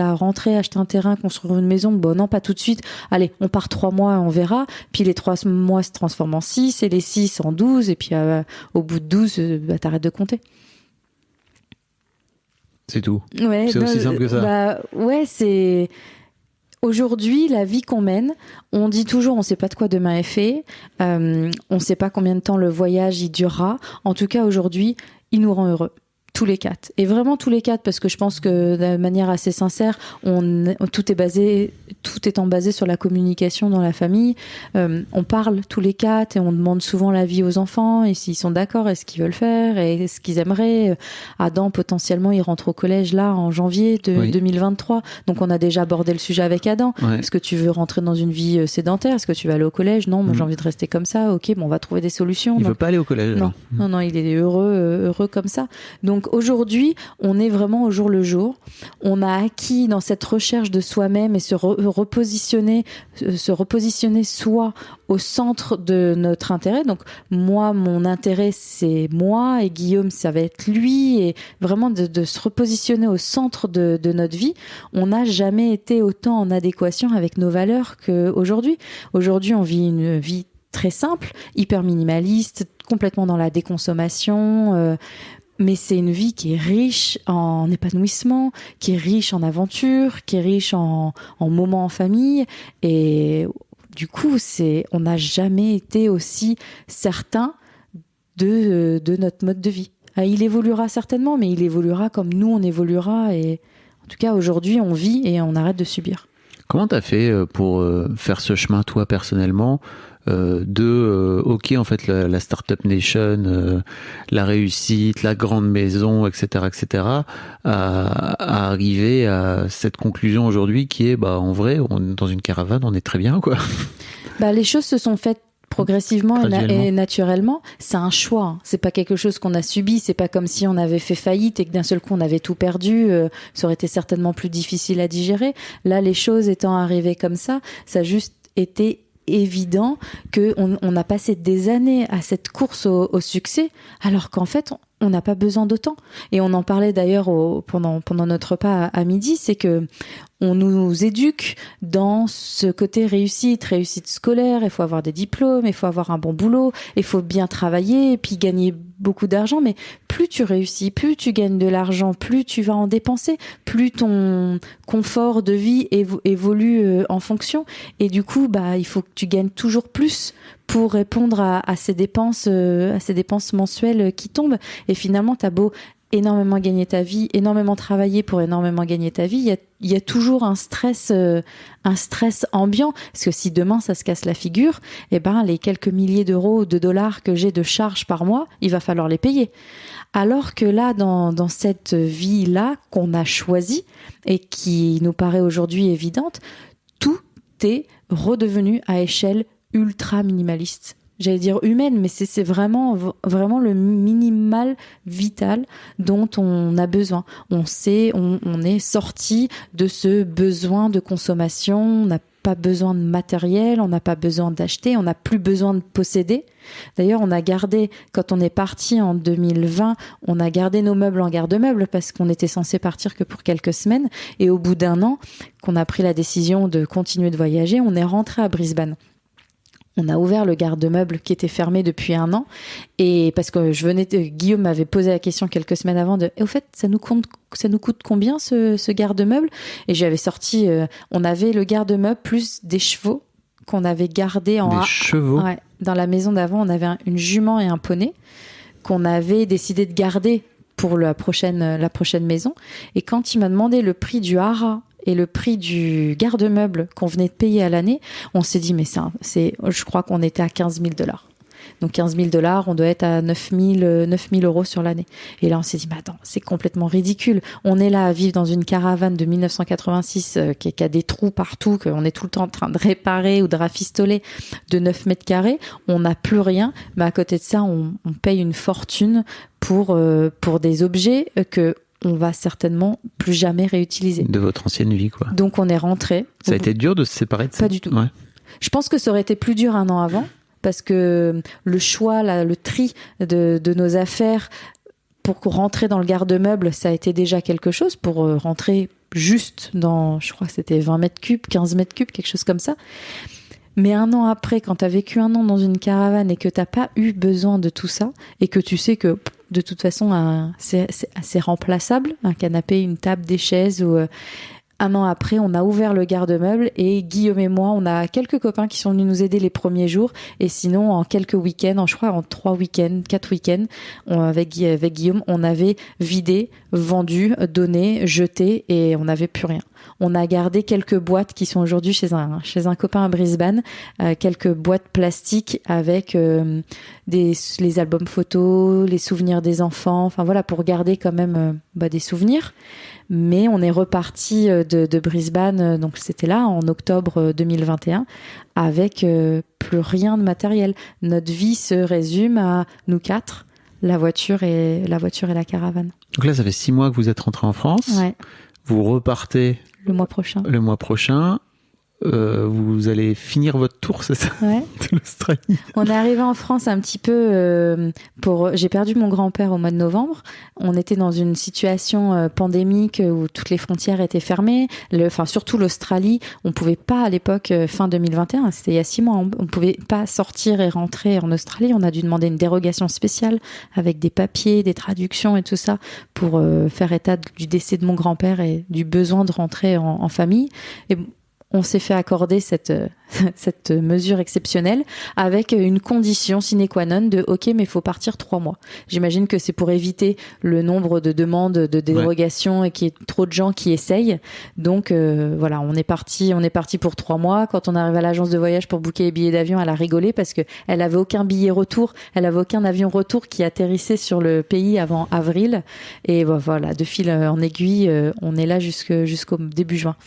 acheter un terrain, construire une maison. Bon, non, pas tout de suite. Allez, on part 3 mois, on verra. Puis les 3 mois se transforment en 6 et les 6 en 12. Et puis au bout de 12, t'arrêtes de compter. C'est tout. Ouais, c'est aussi simple que ça. C'est... Aujourd'hui, la vie qu'on mène, on dit toujours, on sait pas de quoi demain est fait, on sait pas combien de temps le voyage y durera. En tout cas, aujourd'hui, il nous rend heureux. Tous les 4. Et vraiment tous les 4, parce que je pense que de manière assez sincère, tout étant basé sur la communication dans la famille, on parle tous les 4 et on demande souvent l'avis aux enfants et s'ils sont d'accord et ce qu'ils veulent faire et ce qu'ils aimeraient. Adam, potentiellement, il rentre au collège là en janvier 2023. Donc on a déjà abordé le sujet avec Adam. Ouais. Est-ce que tu veux rentrer dans une vie sédentaire? Est-ce que tu vas aller au collège? Non, moi j'ai envie de rester comme ça. Ok, bon, on va trouver des solutions. Il veut pas aller au collège. Non, il est heureux comme ça. Donc aujourd'hui, on est vraiment au jour le jour. On a acquis dans cette recherche de soi-même et se repositionner soi au centre de notre intérêt. Donc moi, mon intérêt, c'est moi et Guillaume, ça va être lui et vraiment de se repositionner au centre de notre vie. On n'a jamais été autant en adéquation avec nos valeurs qu'aujourd'hui. Aujourd'hui, on vit une vie très simple, hyper minimaliste, complètement dans la déconsommation, mais c'est une vie qui est riche en épanouissement, qui est riche en aventure, qui est riche en moments en famille. Et du coup, on n'a jamais été aussi certain de notre mode de vie. Il évoluera certainement, mais il évoluera comme nous, on évoluera. Et en tout cas, aujourd'hui, on vit et on arrête de subir. Comment t'as fait pour faire ce chemin, toi, personnellement, ok, en fait, la Startup Nation, la réussite, la grande maison, etc., à arriver à cette conclusion aujourd'hui qui est, en vrai, dans une caravane, on est très bien, quoi. Les choses se sont faites progressivement et naturellement. C'est un choix. C'est pas quelque chose qu'on a subi. C'est pas comme si on avait fait faillite et que d'un seul coup on avait tout perdu. Ça aurait été certainement plus difficile à digérer. Là, les choses étant arrivées comme ça a juste été évident qu'on a passé des années à cette course au succès, alors qu'en fait, on n'a pas besoin d'autant. Et on en parlait d'ailleurs pendant notre repas à midi, c'est que on nous éduque dans ce côté réussite scolaire, il faut avoir des diplômes, il faut avoir un bon boulot, il faut bien travailler et puis gagner beaucoup d'argent, mais plus tu réussis, plus tu gagnes de l'argent, plus tu vas en dépenser, plus ton confort de vie évolue en fonction. Et du coup, il faut que tu gagnes toujours plus pour répondre à ces dépenses mensuelles qui tombent. Et finalement, t'as beau énormément gagner ta vie, énormément travailler pour énormément gagner ta vie, il y a toujours un stress ambiant, parce que si demain ça se casse la figure, les quelques milliers d'euros, de dollars que j'ai de charges par mois, il va falloir les payer. Alors que là, dans cette vie-là qu'on a choisie et qui nous paraît aujourd'hui évidente, tout est redevenu à échelle ultra minimaliste. J'allais dire humaine, mais c'est vraiment le minimal vital dont on a besoin. On est sorti de ce besoin de consommation, on n'a pas besoin de matériel, on n'a pas besoin d'acheter, on n'a plus besoin de posséder. D'ailleurs, on a gardé, quand on est parti en 2020, on a gardé nos meubles en garde-meubles parce qu'on était censé partir que pour quelques semaines. Et au bout d'un an, qu'on a pris la décision de continuer de voyager, on est rentré à Brisbane. On a ouvert le garde-meubles qui était fermé depuis 1 an et parce que Guillaume m'avait posé la question quelques semaines avant au fait, ça nous coûte combien ce garde-meubles? Et j'avais sorti, on avait le garde-meubles plus des chevaux qu'on avait gardés Des chevaux? Ouais, dans la maison d'avant, on avait une jument et un poney qu'on avait décidé de garder pour la prochaine maison. Et quand il m'a demandé le prix du haras et le prix du garde-meuble qu'on venait de payer à l'année, on s'est dit, mais je crois qu'on était à 15 000 $. Donc 15 000 $, on doit être à 9 000 euros sur l'année. Et là, on s'est dit, mais attends, c'est complètement ridicule. On est là à vivre dans une caravane de 1986 qui a des trous partout, qu'on est tout le temps en train de réparer ou de rafistoler, de 9 mètres carrés. On n'a plus rien. Mais à côté de ça, on paye une fortune pour des objets que on va certainement plus jamais réutiliser. De votre ancienne vie, quoi. Donc on est rentré. Ça a été dur de se séparer de ça? Pas du tout. Ouais. Je pense que ça aurait été plus dur 1 an avant, parce que le choix, le tri de nos affaires pour rentrer dans le garde-meuble, ça a été déjà quelque chose, pour rentrer juste dans, je crois que c'était 20 mètres cubes, 15 mètres cubes, quelque chose comme ça. Mais 1 an après, quand t'as vécu 1 an dans une caravane et que t'as pas eu besoin de tout ça, et que tu sais que de toute façon c'est assez remplaçable, un canapé, une table, des chaises, ou un an après, on a ouvert le garde-meubles et Guillaume et moi, on a quelques copains qui sont venus nous aider les premiers jours. Et sinon, en quelques week-ends, je crois en 3 week-ends, 4 week-ends, avec Guillaume, on avait vidé, vendu, donné, jeté et on n'avait plus rien. On a gardé quelques boîtes qui sont aujourd'hui chez un copain à Brisbane, quelques boîtes plastiques avec les albums photos, les souvenirs des enfants, enfin voilà, pour garder quand même des souvenirs. Mais on est reparti de Brisbane, donc c'était là en octobre 2021, avec plus rien de matériel. Notre vie se résume à nous 4, la voiture et la caravane. Donc là, ça fait 6 mois que vous êtes rentré en France. Ouais. Vous repartez le mois prochain. Vous allez finir votre tour, c'est ça? Ouais. De l'Australie. On est arrivé en France un petit peu j'ai perdu mon grand-père au mois de novembre. On était dans une situation pandémique où toutes les frontières étaient fermées. Surtout l'Australie. On pouvait pas à l'époque, fin 2021, c'était il y a 6 mois, on pouvait pas sortir et rentrer en Australie. On a dû demander une dérogation spéciale avec des papiers, des traductions et tout ça pour faire état du décès de mon grand-père et du besoin de rentrer en famille. Et on s'est fait accorder cette mesure exceptionnelle avec une condition sine qua non de OK, mais il faut partir 3 mois. J'imagine que c'est pour éviter le nombre de demandes de dérogation et qu'il y ait trop de gens qui essayent. Donc voilà, on est parti pour 3 mois. Quand on arrive à l'agence de voyage pour booker les billets d'avion, elle a rigolé parce que elle avait aucun billet retour, elle avait aucun avion retour qui atterrissait sur le pays avant avril. Et voilà, de fil en aiguille, on est là jusqu'au début juin.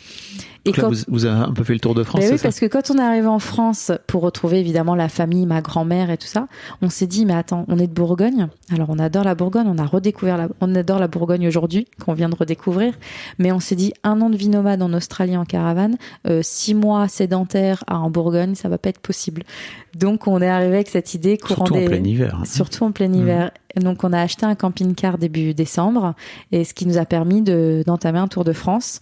Et donc là, vous avez un peu fait le tour de France, c'est oui, ça? Parce que quand on est arrivé en France pour retrouver évidemment la famille, ma grand-mère et tout ça, on s'est dit, mais attends, on est de Bourgogne. Alors on adore la Bourgogne, on adore la Bourgogne aujourd'hui, qu'on vient de redécouvrir. Mais on s'est dit, 1 an de vie nomade en Australie en caravane, 6 mois sédentaire en Bourgogne, ça va pas être possible. Donc on est arrivé avec cette idée surtout en plein hiver. Surtout en plein hiver. Donc on a acheté un camping-car début décembre, et ce qui nous a permis d'entamer un tour de France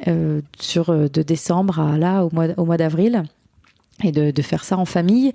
de décembre au mois d'avril. Et de faire ça en famille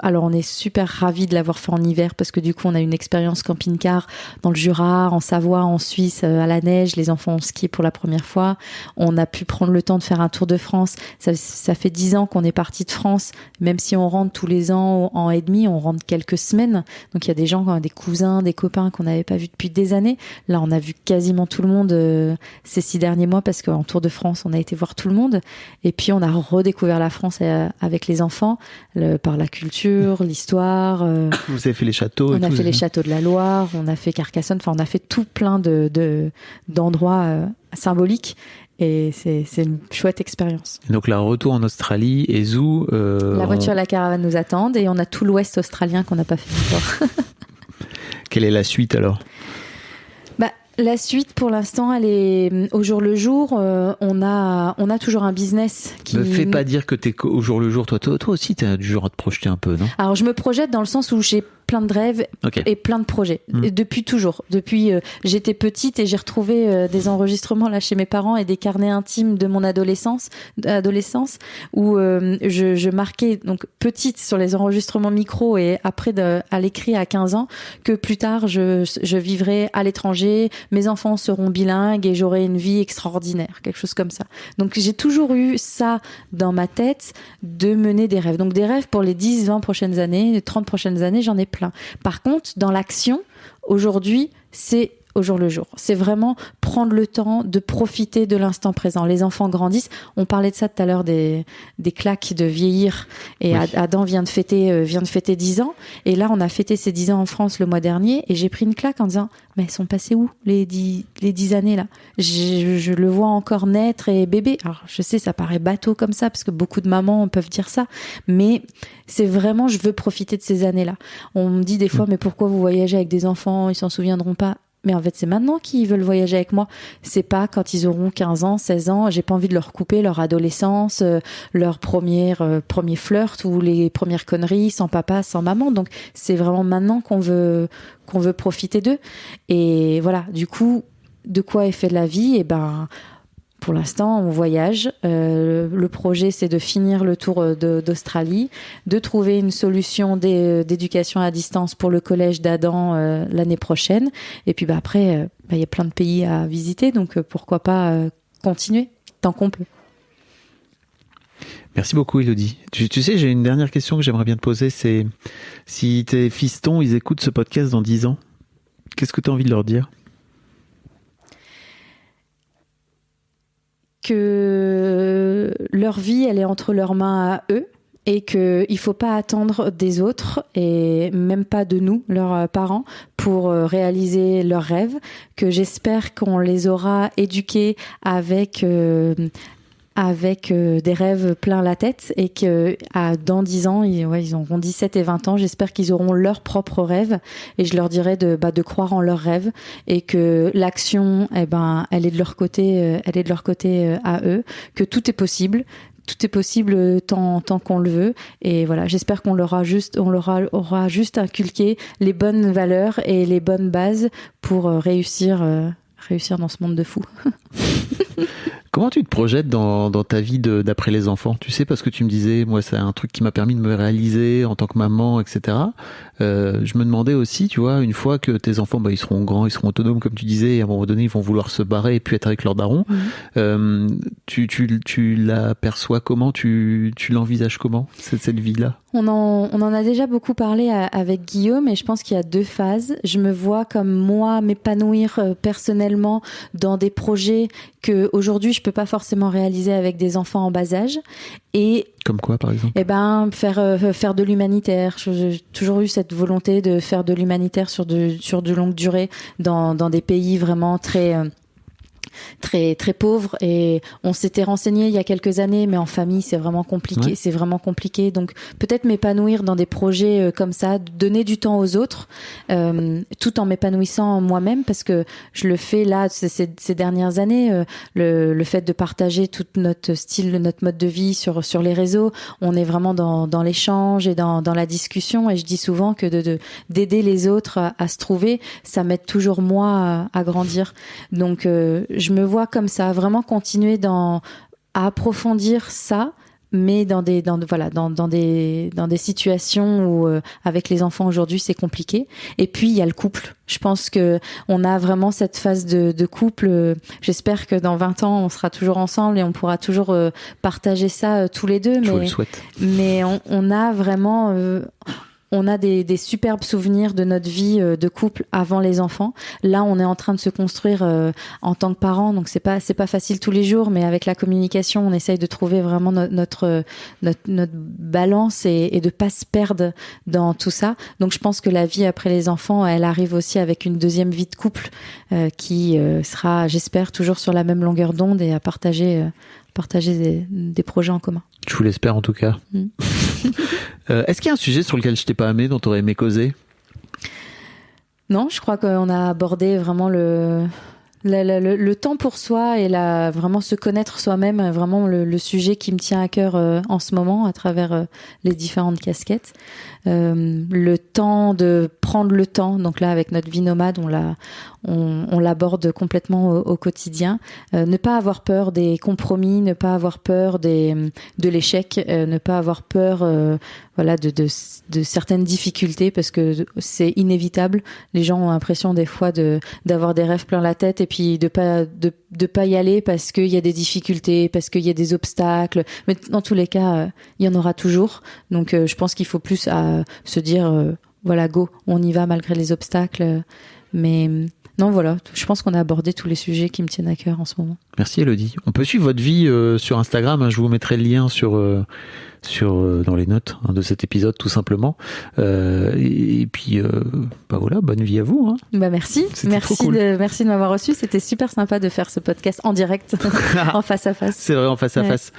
alors on est super ravis de l'avoir fait en hiver parce que du coup on a une expérience camping-car dans le Jura, en Savoie, en Suisse, à la neige, les enfants ont skié pour la première fois. On a pu prendre le temps de faire un tour de France. Ça fait 10 ans qu'on est parti de France, même si on rentre tous les ans, an et demi, on rentre quelques semaines. Donc il y a des gens, des cousins, des copains qu'on n'avait pas vus depuis des années. Là on a vu quasiment tout le monde ces 6 derniers mois parce qu'en Tour de France on a été voir tout le monde, et puis on a redécouvert la France avec les enfants, par la culture, l'histoire. Vous avez fait les châteaux. On a fait les châteaux de la Loire, on a fait Carcassonne, on a fait tout plein d'endroits symboliques. Et c'est une chouette expérience. Et donc là, retour en Australie, et Zou... la voiture et la caravane nous attendent, et on a tout l'ouest australien qu'on n'a pas fait encore. Quelle est la suite alors ? La suite, pour l'instant, elle est au jour le jour. On a toujours un business qui... Ne fais pas dire que t'es au jour le jour. Toi aussi, t'es du genre à te projeter un peu, non ? Alors, je me projette dans le sens où j'ai plein de rêves et plein de projets. Depuis toujours. Depuis j'étais petite et j'ai retrouvé des enregistrements là chez mes parents et des carnets intimes de mon adolescence où je marquais donc petite sur les enregistrements micro et après à l'écrit à 15 ans que plus tard je vivrai à l'étranger, mes enfants seront bilingues et j'aurai une vie extraordinaire, quelque chose comme ça. Donc j'ai toujours eu ça dans ma tête de mener des rêves. Donc des rêves pour les 10, 20 prochaines années, les 30 prochaines années, j'en ai plein. Par contre, dans l'action, aujourd'hui, c'est au jour le jour. C'est vraiment prendre le temps de profiter de l'instant présent. Les enfants grandissent. On parlait de ça tout à l'heure des claques de vieillir. Et oui. Adam vient de fêter 10 ans. Et là, on a fêté ses 10 ans en France le mois dernier. Et j'ai pris une claque en disant, mais elles sont passées où les 10 années là? Je le vois encore naître et bébé. Alors, je sais, ça paraît bateau comme ça, parce que beaucoup de mamans peuvent dire ça. Mais c'est vraiment, je veux profiter de ces années-là. On me dit des fois, mais pourquoi vous voyagez avec des enfants? Ils s'en souviendront pas. Mais en fait, c'est maintenant qu'ils veulent voyager avec moi. C'est pas quand ils auront 15 ans, 16 ans. J'ai pas envie de leur couper leur adolescence, leur premier flirt ou les premières conneries sans papa, sans maman. Donc, c'est vraiment maintenant qu'on veut profiter d'eux. Et voilà. Du coup, de quoi est fait la vie? Et pour l'instant, on voyage. Le projet, c'est de finir le tour d'Australie, de trouver une solution d'éducation à distance pour le collège d'Adam l'année prochaine. Et puis après, il y a plein de pays à visiter, donc pourquoi pas continuer tant qu'on peut. Merci beaucoup, Élodie. Tu sais, j'ai une dernière question que j'aimerais bien te poser, c'est si tes fistons, ils écoutent ce podcast dans 10 ans, qu'est-ce que tu as envie de leur dire ? Que leur vie, elle est entre leurs mains à eux et qu'il ne faut pas attendre des autres et même pas de nous, leurs parents, pour réaliser leurs rêves, que j'espère qu'on les aura éduqués avec des rêves plein la tête et que dans 10 ans, ils auront 17 et 20 ans, j'espère qu'ils auront leurs propres rêves et je leur dirai de croire en leurs rêves et que l'action, elle est de leur côté, à eux, que tout est possible. Tout est possible tant qu'on le veut. Et voilà, j'espère qu'on leur aura juste inculqué les bonnes valeurs et les bonnes bases pour réussir dans ce monde de fous. Comment tu te projettes dans ta vie d'après les enfants ? Tu sais, parce que tu me disais, moi, c'est un truc qui m'a permis de me réaliser en tant que maman, etc. Je me demandais aussi, tu vois, une fois que tes enfants, ils seront grands, ils seront autonomes, comme tu disais, et à un moment donné, ils vont vouloir se barrer et puis être avec leur daron. Tu l'aperçois comment ? Tu l'envisages comment, cette vie-là ? On en a déjà beaucoup parlé avec Guillaume et je pense qu'il y a 2 phases. Je me vois comme moi m'épanouir personnellement dans des projets que aujourd'hui je peux pas forcément réaliser avec des enfants en bas âge. Et comme quoi, par exemple ? Faire de l'humanitaire. J'ai toujours eu cette volonté de faire de l'humanitaire sur de longue durée dans des pays vraiment très très pauvre et on s'était renseigné il y a quelques années mais en famille c'est vraiment compliqué, c'est vraiment compliqué, donc peut-être m'épanouir dans des projets comme ça, donner du temps aux autres tout en m'épanouissant moi-même parce que je le fais là ces dernières années, le fait de partager tout notre style, notre mode de vie sur les réseaux, on est vraiment dans l'échange et dans la discussion et je dis souvent que d'aider les autres à se trouver, ça m'aide toujours moi à grandir, donc je me vois comme ça, vraiment continuer à approfondir ça, mais dans des situations où avec les enfants aujourd'hui c'est compliqué. Et puis il y a le couple. Je pense que on a vraiment cette phase de couple. J'espère que dans 20 ans on sera toujours ensemble et on pourra toujours partager ça tous les deux. Je vous le souhaite. Mais on a vraiment on a des superbes souvenirs de notre vie de couple avant les enfants. Là, on est en train de se construire en tant que parents, donc c'est pas facile tous les jours, mais avec la communication, on essaye de trouver vraiment notre balance et de pas se perdre dans tout ça. Donc, je pense que la vie après les enfants, elle arrive aussi avec une deuxième vie de couple qui sera, j'espère, toujours sur la même longueur d'onde et à partager des projets en commun. Je vous l'espère en tout cas. Est-ce qu'il y a un sujet sur lequel je t'ai pas aimé, dont tu aurais aimé causer ? Non, je crois qu'on a abordé vraiment le temps pour soi et vraiment se connaître soi-même, vraiment le sujet qui me tient à cœur en ce moment à travers les différentes casquettes. Le temps de prendre le temps, donc là avec notre vie nomade, on l'aborde complètement au quotidien. Ne pas avoir peur des compromis, ne pas avoir peur de l'échec, ne pas avoir peur de certaines difficultés parce que c'est inévitable. Les gens ont l'impression des fois d'avoir des rêves plein la tête et puis de pas y aller parce qu'il y a des difficultés, parce qu'il y a des obstacles. Mais dans tous les cas, il y en aura toujours. Donc je pense qu'il faut plus se dire go, on y va malgré les obstacles. Mais non, voilà, je pense qu'on a abordé tous les sujets qui me tiennent à cœur en ce moment. Merci Élodie. On peut suivre votre vie sur Instagram, hein, je vous mettrai le lien dans les notes de cet épisode tout simplement. Et puis voilà, bonne vie à vous. Hein. Merci. Merci cool. Merci de m'avoir reçu. C'était super sympa de faire ce podcast en direct, en face à face. C'est vrai, en face à face.